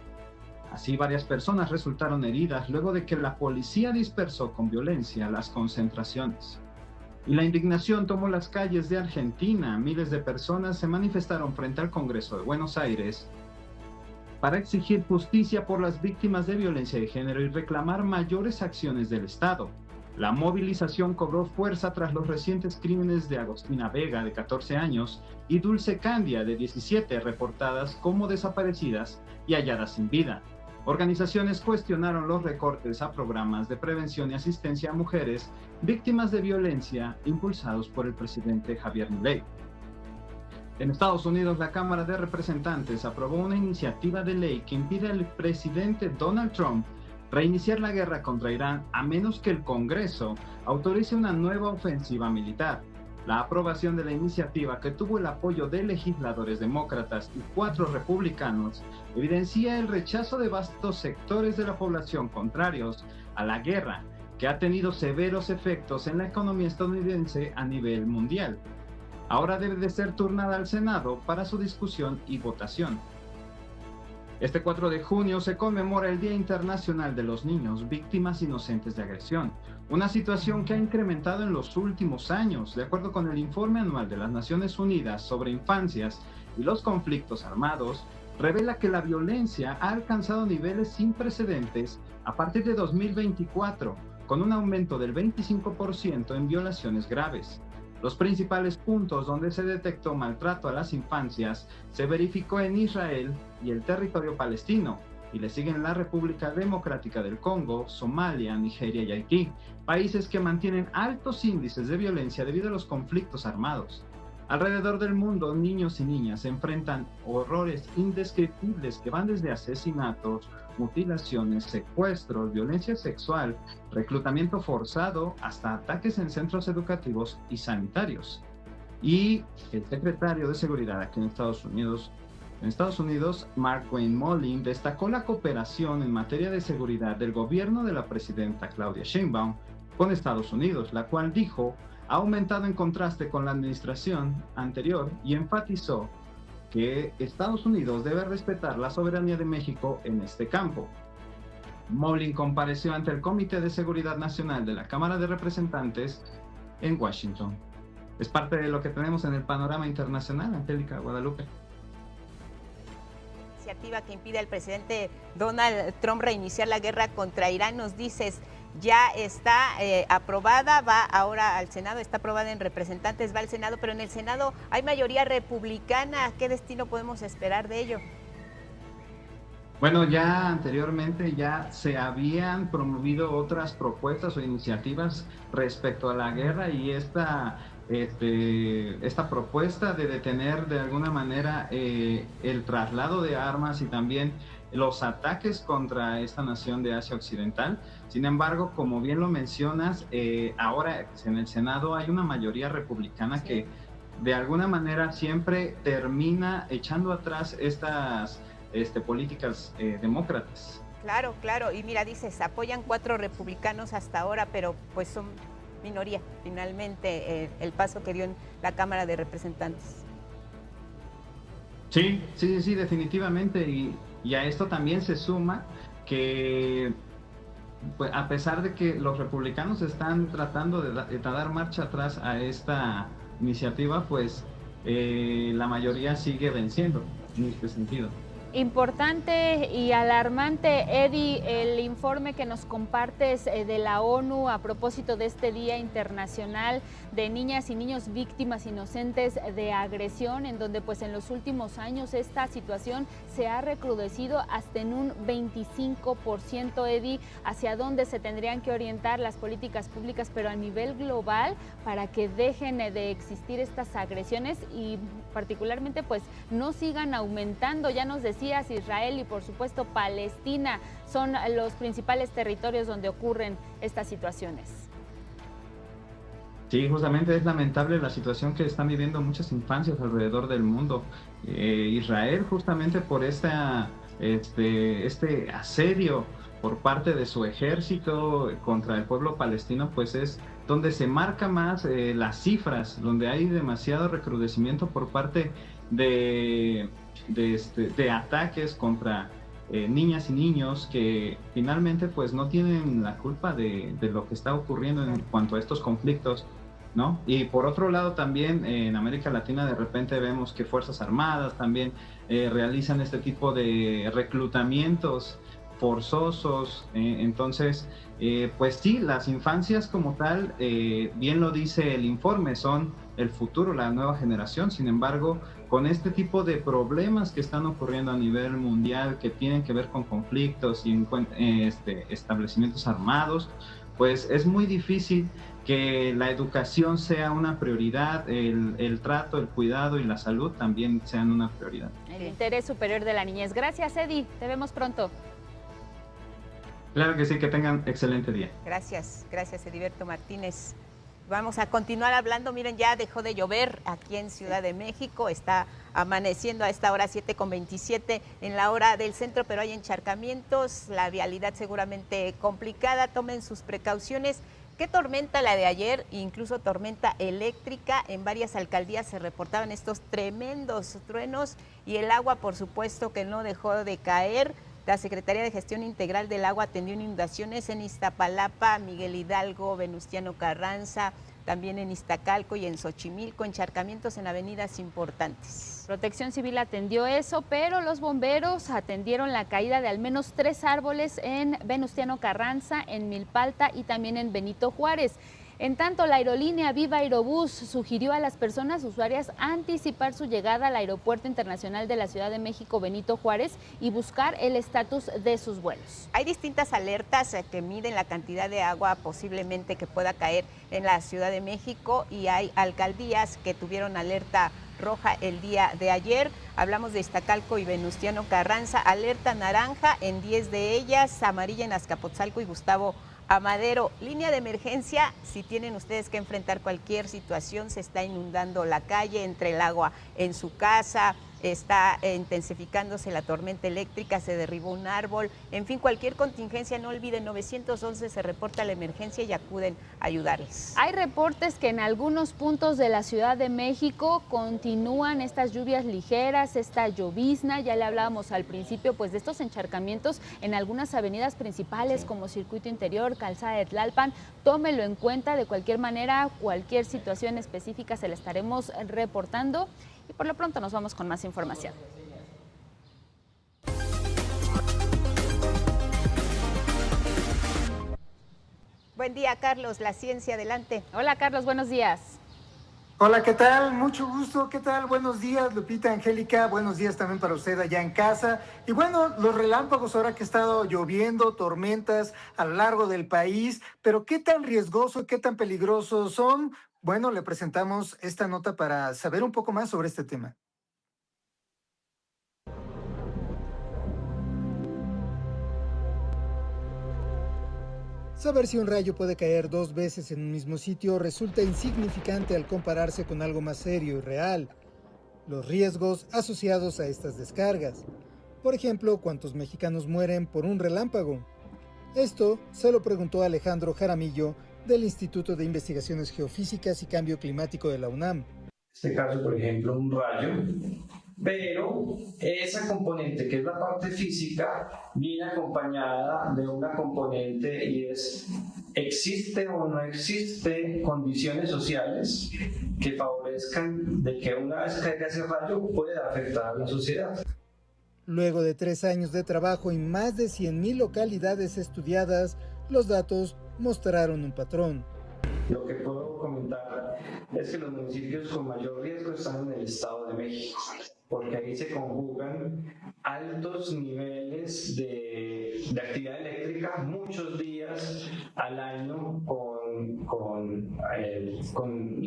Así, varias personas resultaron heridas luego de que la policía dispersó con violencia las concentraciones. Y la indignación tomó las calles de Argentina. Miles de personas se manifestaron frente al Congreso de Buenos Aires para exigir justicia por las víctimas de violencia de género y reclamar mayores acciones del Estado. La movilización cobró fuerza tras los recientes crímenes de Agostina Vega, de 14 años, y Dulce Candia, de 17, reportadas como desaparecidas y halladas sin vida. Organizaciones cuestionaron los recortes a programas de prevención y asistencia a mujeres víctimas de violencia impulsados por el presidente Javier Milei. En Estados Unidos, la Cámara de Representantes aprobó una iniciativa de ley que impide al presidente Donald Trump reiniciar la guerra contra Irán a menos que el Congreso autorice una nueva ofensiva militar. La aprobación de la iniciativa, que tuvo el apoyo de legisladores demócratas y 4 republicanos, evidencia el rechazo de vastos sectores de la población contrarios a la guerra que ha tenido severos efectos en la economía estadounidense a nivel mundial. Ahora debe de ser turnada al Senado para su discusión y votación. Este 4 de junio se conmemora el Día Internacional de los Niños, víctimas inocentes de agresión, una situación que ha incrementado en los últimos años. De acuerdo con el informe anual de las Naciones Unidas sobre infancias y los conflictos armados, revela que la violencia ha alcanzado niveles sin precedentes a partir de 2024, con un aumento del 25% en violaciones graves. Los principales puntos donde se detectó maltrato a las infancias se verificó en Israel y el territorio palestino, y le siguen la República Democrática del Congo, Somalia, Nigeria y Haití, países que mantienen altos índices de violencia debido a los conflictos armados. Alrededor del mundo, niños y niñas se enfrentan horrores indescriptibles que van desde asesinatos, mutilaciones, secuestros, violencia sexual, reclutamiento forzado, hasta ataques en centros educativos y sanitarios. Y el secretario de Seguridad aquí en Estados Unidos, Mark Wayne Mollin, destacó la cooperación en materia de seguridad del gobierno de la presidenta Claudia Sheinbaum con Estados Unidos, la cual dijo ha aumentado en contraste con la administración anterior, y enfatizó que Estados Unidos debe respetar la soberanía de México en este campo. Mollin compareció ante el Comité de Seguridad Nacional de la Cámara de Representantes en Washington. Es parte de lo que tenemos en el panorama internacional, Angélica Guadalupe. Iniciativa que impide al presidente Donald Trump reiniciar la guerra contra Irán, nos dices, ya está aprobada, va ahora al Senado, está aprobada en representantes, va al Senado, pero en el Senado hay mayoría republicana. ¿Qué destino podemos esperar de ello? Bueno, ya anteriormente ya se habían promovido otras propuestas o iniciativas respecto a la guerra, y esta propuesta de detener de alguna manera el traslado de armas y también los ataques contra esta nación de Asia Occidental. Sin embargo, como bien lo mencionas, ahora en el Senado hay una mayoría republicana que de alguna manera siempre termina echando atrás estas políticas demócratas. Claro, claro, y mira, dices, apoyan 4 republicanos hasta ahora, pero pues son minoría finalmente el paso que dio en la Cámara de Representantes. Sí, definitivamente, y a esto también se suma que pues, a pesar de que los republicanos están tratando de dar marcha atrás a esta iniciativa, pues la mayoría sigue venciendo en este sentido. Importante y alarmante, Eddie, el informe que nos compartes de la ONU a propósito de este Día Internacional de Niñas y Niños Víctimas Inocentes de Agresión, en donde pues en los últimos años esta situación se ha recrudecido hasta en un 25%, Eddie, hacia dónde se tendrían que orientar las políticas públicas, pero a nivel global, para que dejen de existir estas agresiones y particularmente pues no sigan aumentando. Ya nos decía Israel y por supuesto Palestina son los principales territorios donde ocurren estas situaciones. Sí, justamente es lamentable la situación que están viviendo muchas infancias alrededor del mundo. Israel, justamente por este asedio por parte de su ejército contra el pueblo palestino, pues es donde se marca más las cifras, donde hay demasiado recrudecimiento por parte de ataques contra niñas y niños que finalmente pues no tienen la culpa de lo que está ocurriendo en cuanto a estos conflictos, ¿no? Y por otro lado también en América Latina de repente vemos que Fuerzas Armadas también realizan este tipo de reclutamientos forzosos, entonces pues sí, las infancias como tal, bien lo dice el informe, son el futuro, la nueva generación. Sin embargo, con este tipo de problemas que están ocurriendo a nivel mundial, que tienen que ver con conflictos y establecimientos armados, pues es muy difícil que la educación sea una prioridad, el trato, el cuidado y la salud también sean una prioridad. El interés superior de la niñez. Gracias, Eddie. Te vemos pronto. Claro que sí, que tengan excelente día. Gracias, Heriberto Martínez. Vamos a continuar hablando. Miren, ya dejó de llover aquí en Ciudad de México, está amaneciendo a esta hora 7:27 en la hora del centro, pero hay encharcamientos, la vialidad seguramente complicada, tomen sus precauciones. ¿Qué tormenta la de ayer? Incluso tormenta eléctrica. En varias alcaldías se reportaban estos tremendos truenos y el agua, por supuesto, que no dejó de caer. La Secretaría de Gestión Integral del Agua atendió inundaciones en Iztapalapa, Miguel Hidalgo, Venustiano Carranza, también en Iztacalco y en Xochimilco, encharcamientos en avenidas importantes. Protección Civil atendió eso, pero los bomberos atendieron la caída de al menos 3 árboles en Venustiano Carranza, en Milpalta y también en Benito Juárez. En tanto, la aerolínea Viva Aerobús sugirió a las personas usuarias anticipar su llegada al Aeropuerto Internacional de la Ciudad de México Benito Juárez y buscar el estatus de sus vuelos. Hay distintas alertas que miden la cantidad de agua posiblemente que pueda caer en la Ciudad de México y hay alcaldías que tuvieron alerta roja el día de ayer. Hablamos de Iztacalco y Venustiano Carranza, alerta naranja en 10 de ellas, amarilla en Azcapotzalco y Gustavo Amadero. Línea de emergencia, si tienen ustedes que enfrentar cualquier situación, se está inundando la calle, entre el agua en su casa, está intensificándose la tormenta eléctrica, se derribó un árbol, en fin, cualquier contingencia, no olviden, 911 se reporta la emergencia y acuden a ayudarles. Hay reportes que en algunos puntos de la Ciudad de México continúan estas lluvias ligeras, esta llovizna, ya le hablábamos al principio, pues de estos encharcamientos en algunas avenidas principales como Circuito Interior, Calzada de Tlalpan. Tómelo en cuenta, de cualquier manera, cualquier situación específica se la estaremos reportando. Y por lo pronto nos vamos con más información. Buen día, Carlos, La Ciencia, adelante. Hola, Carlos, buenos días. Hola, ¿qué tal? Mucho gusto, ¿qué tal? Buenos días, Lupita, Angélica, buenos días también para usted allá en casa. Y bueno, los relámpagos ahora que ha estado lloviendo, tormentas a lo largo del país, pero ¿qué tan riesgoso, qué tan peligrosos son? Bueno, le presentamos esta nota para saber un poco más sobre este tema. Saber si un rayo puede caer 2 veces en un mismo sitio resulta insignificante al compararse con algo más serio y real: los riesgos asociados a estas descargas. Por ejemplo, ¿cuántos mexicanos mueren por un relámpago? Esto se lo preguntó Alejandro Jaramillo, del Instituto de Investigaciones Geofísicas y Cambio Climático de la UNAM. En este caso, por ejemplo, un rayo, pero esa componente, que es la parte física, viene acompañada de una componente y es: ¿existe o no existe condiciones sociales que favorezcan de que una vez caiga ese rayo pueda afectar a la sociedad? Luego de 3 años de trabajo y más de 100,000 localidades estudiadas, los datos mostraron un patrón. Lo que puedo comentar es que los municipios con mayor riesgo están en el Estado de México, porque ahí se conjugan altos niveles de actividad eléctrica, muchos días al año con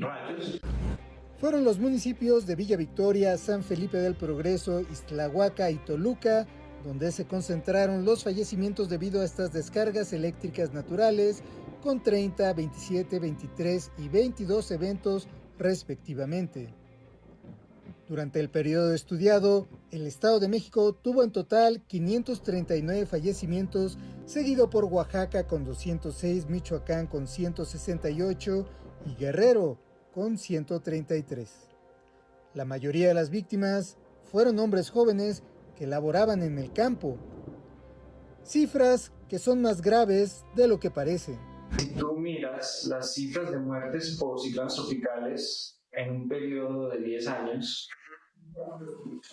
rayos. Fueron los municipios de Villa Victoria, San Felipe del Progreso, Ixtlahuaca y Toluca donde se concentraron los fallecimientos debido a estas descargas eléctricas naturales, con 30, 27, 23 y 22 eventos respectivamente. Durante el periodo estudiado, el Estado de México tuvo en total 539 fallecimientos, seguido por Oaxaca con 206, Michoacán con 168 y Guerrero con 133. La mayoría de las víctimas fueron hombres jóvenes que laboraban en el campo. Cifras que son más graves de lo que parecen. Si tú miras las cifras de muertes por ciclones tropicales en un periodo de 10 años,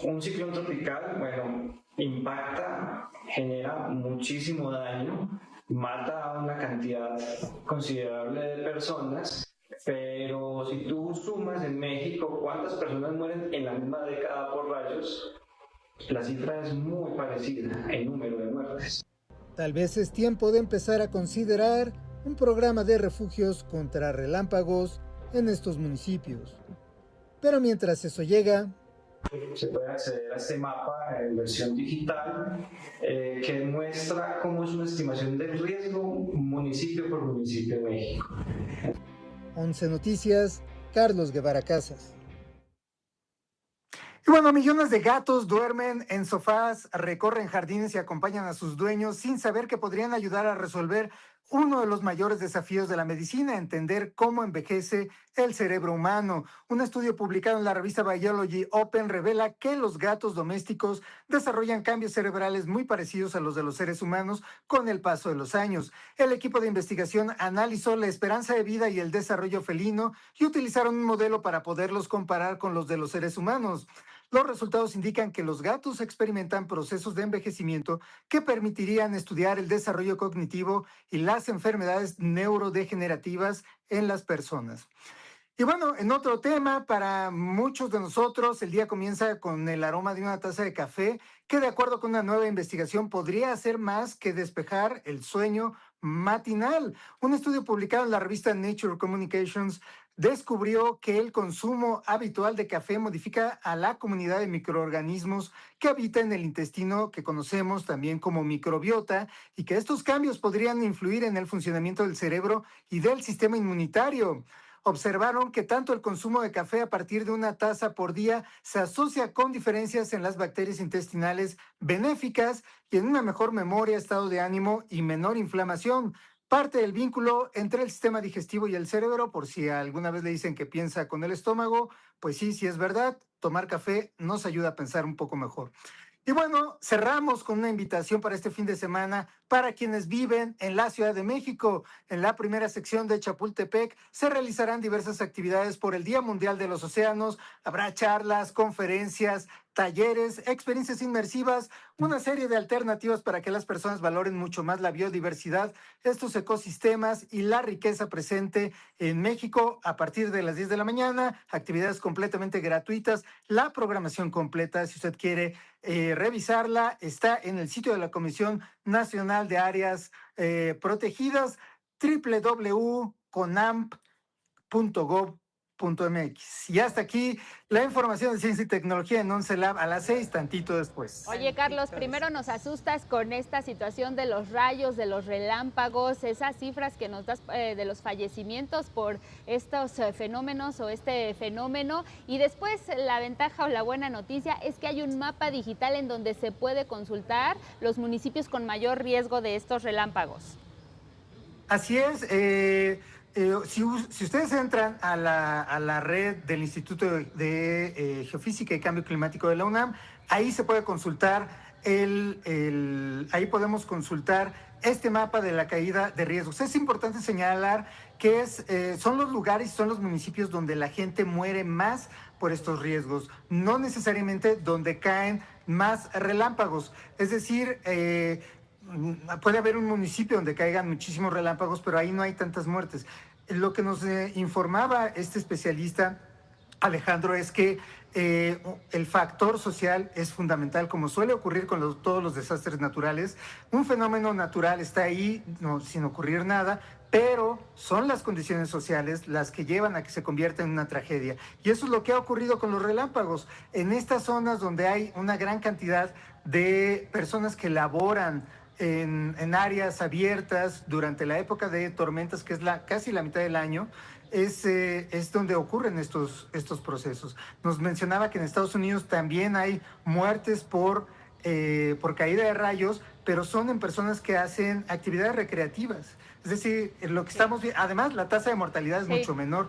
un ciclón tropical, impacta, genera muchísimo daño, mata a una cantidad considerable de personas, pero si tú sumas en México cuántas personas mueren en la misma década por rayos, la cifra es muy parecida en número de muertes. Tal vez es tiempo de empezar a considerar un programa de refugios contra relámpagos en estos municipios. Pero mientras eso llega, se puede acceder a este mapa en versión digital que muestra cómo es una estimación del riesgo municipio por municipio en México. 11 Noticias, Carlos Guevara Casas. Y bueno, millones de gatos duermen en sofás, recorren jardines y acompañan a sus dueños sin saber que podrían ayudar a resolver uno de los mayores desafíos de la medicina, entender cómo envejece el cerebro humano. Un estudio publicado en la revista Biology Open revela que los gatos domésticos desarrollan cambios cerebrales muy parecidos a los de los seres humanos con el paso de los años. El equipo de investigación analizó la esperanza de vida y el desarrollo felino y utilizaron un modelo para poderlos comparar con los de los seres humanos. Los resultados indican que los gatos experimentan procesos de envejecimiento que permitirían estudiar el desarrollo cognitivo y las enfermedades neurodegenerativas en las personas. Y bueno, en otro tema, para muchos de nosotros, el día comienza con el aroma de una taza de café, que de acuerdo con una nueva investigación podría hacer más que despejar el sueño matinal. Un estudio publicado en la revista Nature Communications descubrió que el consumo habitual de café modifica a la comunidad de microorganismos que habita en el intestino, que conocemos también como microbiota, y que estos cambios podrían influir en el funcionamiento del cerebro y del sistema inmunitario. Observaron que tanto el consumo de café a partir de una taza por día se asocia con diferencias en las bacterias intestinales benéficas y en una mejor memoria, estado de ánimo y menor inflamación. Parte del vínculo entre el sistema digestivo y el cerebro, por si alguna vez le dicen que piensa con el estómago, pues sí es verdad, tomar café nos ayuda a pensar un poco mejor. Y bueno, cerramos con una invitación para este fin de semana para quienes viven en la Ciudad de México. En la primera sección de Chapultepec se realizarán diversas actividades por el Día Mundial de los Océanos. Habrá charlas, conferencias, talleres, experiencias inmersivas, una serie de alternativas para que las personas valoren mucho más la biodiversidad, estos ecosistemas y la riqueza presente en México a partir de las 10 de la mañana, actividades completamente gratuitas, la programación completa, si usted quiere revisarla, está en el sitio de la Comisión Nacional de Áreas Protegidas, www.conamp.gov.mx. Y hasta aquí la información de ciencia y tecnología en 11 Lab a las 6, tantito después. Oye, Carlos, primero nos asustas con esta situación de los rayos, de los relámpagos, esas cifras que nos das de los fallecimientos por estos fenómenos o este fenómeno. Y después la ventaja o la buena noticia es que hay un mapa digital en donde se puede consultar los municipios con mayor riesgo de estos relámpagos. Así es. Si ustedes entran a la red del Instituto de Geofísica y Cambio Climático de la UNAM, ahí se puede consultar ahí podemos consultar este mapa de la caída de riesgos. Es importante señalar que son los lugares, son los municipios donde la gente muere más por estos riesgos, no necesariamente donde caen más relámpagos. Es decir, puede haber un municipio donde caigan muchísimos relámpagos, pero ahí no hay tantas muertes. Lo que nos informaba este especialista, Alejandro, es que el factor social es fundamental, como suele ocurrir con todos los desastres naturales. Un fenómeno natural está ahí sin ocurrir nada, pero son las condiciones sociales las que llevan a que se convierta en una tragedia. Y eso es lo que ha ocurrido con los relámpagos. En estas zonas donde hay una gran cantidad de personas que laboran en áreas abiertas durante la época de tormentas, que es casi la mitad del año, es donde ocurren estos procesos. Nos mencionaba que en Estados Unidos también hay muertes por caída de rayos, pero son en personas que hacen actividades recreativas. Es decir, lo que estamos viendo, además la tasa de mortalidad es mucho menor.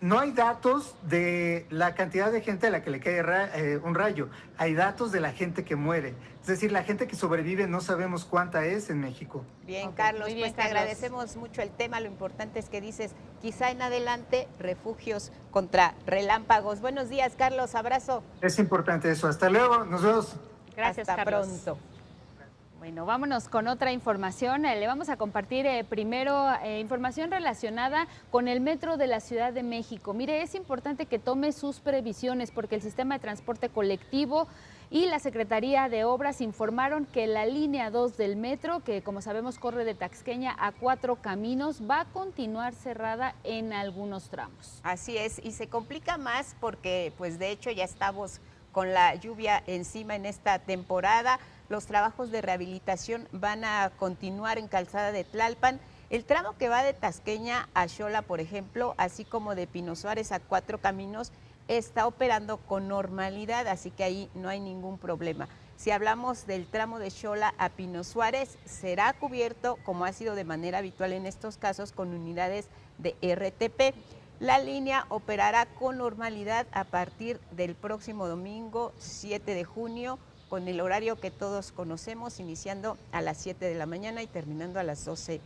No hay datos de la cantidad de gente a la que le cae un rayo. Hay datos de la gente que muere. Es decir, la gente que sobrevive no sabemos cuánta es en México. Bien, Carlos, pues te agradecemos mucho el tema. Lo importante es que dices, quizá en adelante, refugios contra relámpagos. Buenos días, Carlos. Abrazo. Es importante eso. Hasta luego. Nos vemos. Gracias, Hasta Carlos. pronto. Bueno, vámonos con otra información. Le vamos a compartir primero información relacionada con el metro de la Ciudad de México. Mire, es importante que tome sus previsiones porque el sistema de transporte colectivo y la Secretaría de Obras informaron que la línea 2 del metro, que como sabemos corre de Taxqueña a 4 Caminos, va a continuar cerrada en algunos tramos. Así es, y se complica más porque pues de hecho ya estamos con la lluvia encima en esta temporada. Los trabajos de rehabilitación van a continuar en Calzada de Tlalpan. El tramo que va de Tasqueña a Xola, por ejemplo, así como de Pino Suárez a 4 Caminos, está operando con normalidad, así que ahí no hay ningún problema. Si hablamos del tramo de Xola a Pino Suárez, será cubierto, como ha sido de manera habitual en estos casos, con unidades de RTP. La línea operará con normalidad a partir del próximo domingo 7 de junio, con el horario que todos conocemos, iniciando a las 7 de la mañana y terminando a las 12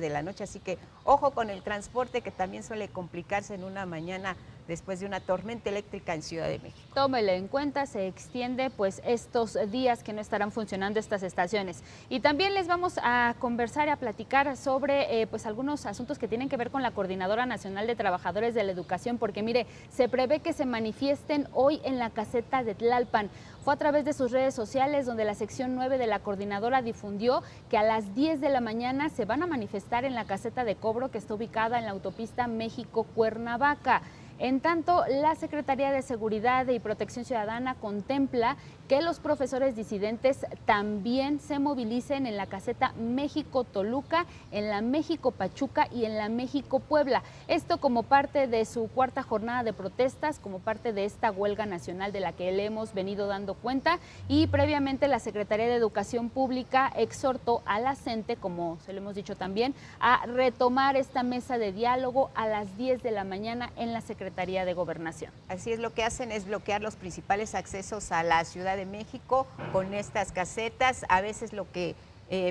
de la noche. Así que ojo con el transporte, que también suele complicarse en una mañana después de una tormenta eléctrica en Ciudad de México. Tómelo en cuenta, se extiende pues estos días que no estarán funcionando estas estaciones. Y también les vamos a conversar y a platicar sobre pues algunos asuntos que tienen que ver con la Coordinadora Nacional de Trabajadores de la Educación, porque mire, se prevé que se manifiesten hoy en la caseta de Tlalpan. Fue a través de sus redes sociales donde la sección 9 de la coordinadora difundió que a las 10 de la mañana se van a manifestar en la caseta de cobro que está ubicada en la autopista México-Cuernavaca. En tanto, la Secretaría de Seguridad y Protección Ciudadana contempla que los profesores disidentes también se movilicen en la caseta México-Toluca, en la México-Pachuca y en la México-Puebla. Esto como parte de su cuarta jornada de protestas, como parte de esta huelga nacional de la que le hemos venido dando cuenta. Y previamente la Secretaría de Educación Pública exhortó a la CENTE, como se lo hemos dicho también, a retomar esta mesa de diálogo a las 10 de la mañana en la Secretaría de Gobernación. Así es, lo que hacen es bloquear los principales accesos a la Ciudad de México con estas casetas. A veces lo que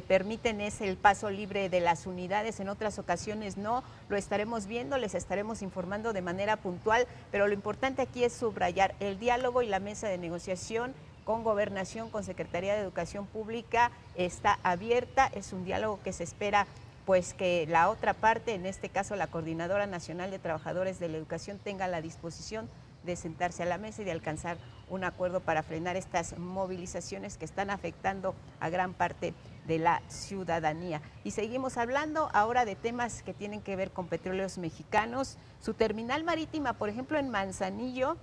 permiten es el paso libre de las unidades, en otras ocasiones no. Lo estaremos viendo, les estaremos informando de manera puntual, pero lo importante aquí es subrayar el diálogo y la mesa de negociación con Gobernación, con Secretaría de Educación Pública, está abierta. Es un diálogo que se espera pues que la otra parte, en este caso la Coordinadora Nacional de Trabajadores de la Educación, tenga la disposición de sentarse a la mesa y de alcanzar un acuerdo para frenar estas movilizaciones que están afectando a gran parte de la ciudadanía. Y seguimos hablando ahora de temas que tienen que ver con Petróleos Mexicanos. Su terminal marítima, por ejemplo, en Manzanillo,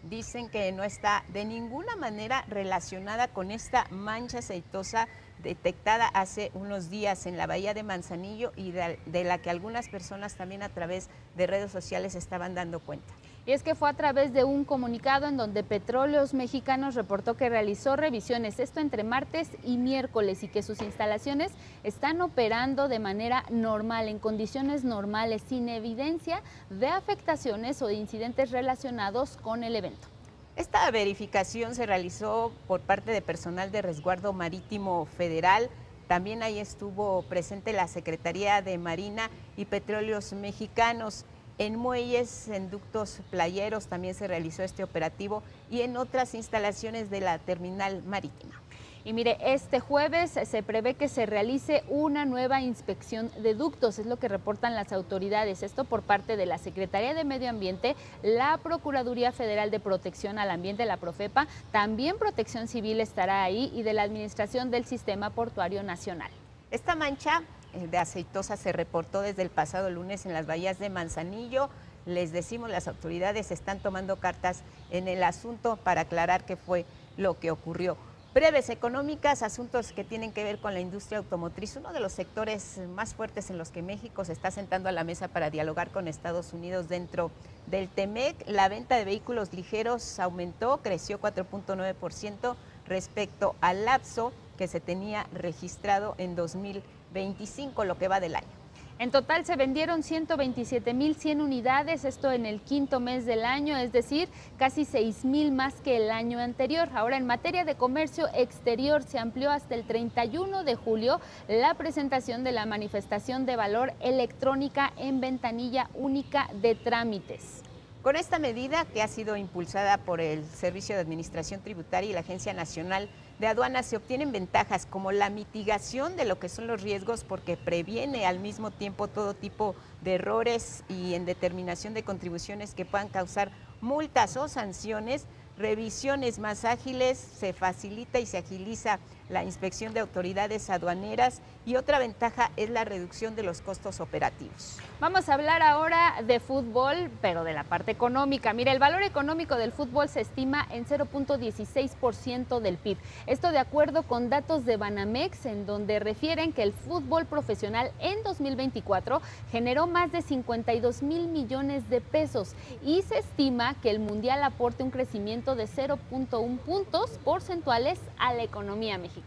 dicen que no está de ninguna manera relacionada con esta mancha aceitosa detectada hace unos días en la bahía de Manzanillo y de la que algunas personas también a través de redes sociales estaban dando cuenta. Y es que fue a través de un comunicado en donde Petróleos Mexicanos reportó que realizó revisiones, esto entre martes y miércoles, y que sus instalaciones están operando de manera normal, en condiciones normales, sin evidencia de afectaciones o de incidentes relacionados con el evento. Esta verificación se realizó por parte de personal de Resguardo Marítimo Federal. También ahí estuvo presente la Secretaría de Marina y Petróleos Mexicanos. En muelles, en ductos playeros también se realizó este operativo y en otras instalaciones de la terminal marítima. Y mire, este jueves se prevé que se realice una nueva inspección de ductos, es lo que reportan las autoridades. Esto por parte de la Secretaría de Medio Ambiente, la Procuraduría Federal de Protección al Ambiente, la Profepa, también Protección Civil estará ahí, y de la Administración del Sistema Portuario Nacional. Esta mancha de aceitosa se reportó desde el pasado lunes en las bahías de Manzanillo. Les decimos, las autoridades están tomando cartas en el asunto para aclarar qué fue lo que ocurrió. Breves económicas, asuntos que tienen que ver con la industria automotriz, uno de los sectores más fuertes en los que México se está sentando a la mesa para dialogar con Estados Unidos dentro del TEMEC. La venta de vehículos ligeros aumentó, creció 4.9% respecto al lapso que se tenía registrado en 2025, lo que va del año. En total se vendieron 127,100 unidades, esto en el quinto mes del año, es decir, casi 6,000 más que el año anterior. Ahora, en materia de comercio exterior, se amplió hasta el 31 de julio la presentación de la manifestación de valor electrónica en ventanilla única de trámites. Con esta medida, que ha sido impulsada por el Servicio de Administración Tributaria y la Agencia Nacional de Aduanas, se obtienen ventajas como la mitigación de lo que son los riesgos, porque previene al mismo tiempo todo tipo de errores y en determinación de contribuciones que puedan causar multas o sanciones. revisiones más ágiles, se facilita y se agiliza la inspección de autoridades aduaneras y otra ventaja es la reducción de los costos operativos. Vamos a hablar ahora de fútbol, pero de la parte económica. Mira, el valor económico del fútbol se estima en 0.16% del PIB. Esto de acuerdo con datos de Banamex, en donde refieren que el fútbol profesional en 2024 generó más de 52,000 millones de pesos y se estima que el mundial aporte un crecimiento de 0.1 puntos porcentuales a la economía mexicana.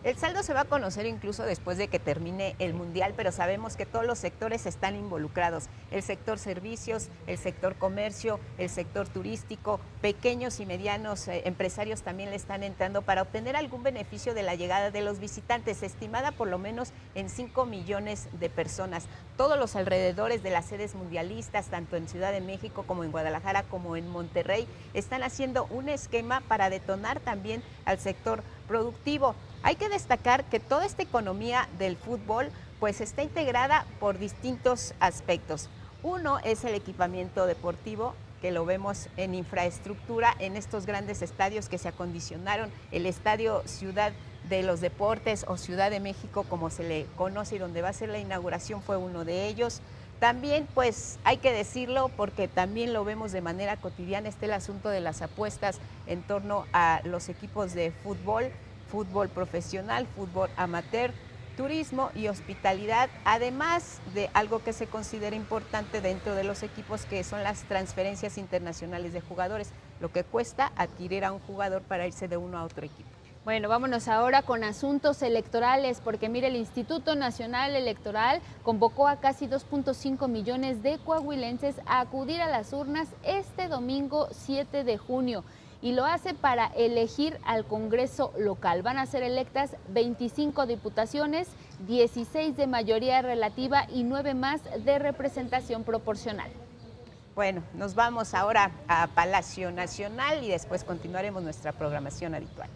El saldo se va a conocer incluso después de que termine el mundial, pero sabemos que todos los sectores están involucrados. El sector servicios, el sector comercio, el sector turístico, pequeños y medianos empresarios también le están entrando para obtener algún beneficio de la llegada de los visitantes, estimada por lo menos en 5 millones de personas. Todos los alrededores de las sedes mundialistas, tanto en Ciudad de México como en Guadalajara como en Monterrey, están haciendo un esquema para detonar también al sector productivo. Hay que destacar que toda esta economía del fútbol pues está integrada por distintos aspectos. Uno es el equipamiento deportivo, que lo vemos en infraestructura, en estos grandes estadios que se acondicionaron, el Estadio Ciudad de los Deportes o Ciudad de México, como se le conoce, y donde va a ser la inauguración, fue uno de ellos. También, pues, hay que decirlo, porque también lo vemos de manera cotidiana, está el asunto de las apuestas en torno a los equipos de fútbol, fútbol profesional, fútbol amateur, turismo y hospitalidad, además de algo que se considera importante dentro de los equipos, que son las transferencias internacionales de jugadores, lo que cuesta adquirir a un jugador para irse de uno a otro equipo. Bueno, vámonos ahora con asuntos electorales, porque mire, el Instituto Nacional Electoral convocó a casi 2.5 millones de coahuilenses a acudir a las urnas este domingo 7 de junio. Y lo hace para elegir al Congreso local. Van a ser electas 25 diputaciones, 16 de mayoría relativa y 9 más de representación proporcional. Bueno, nos vamos ahora a Palacio Nacional y después continuaremos nuestra programación habitual.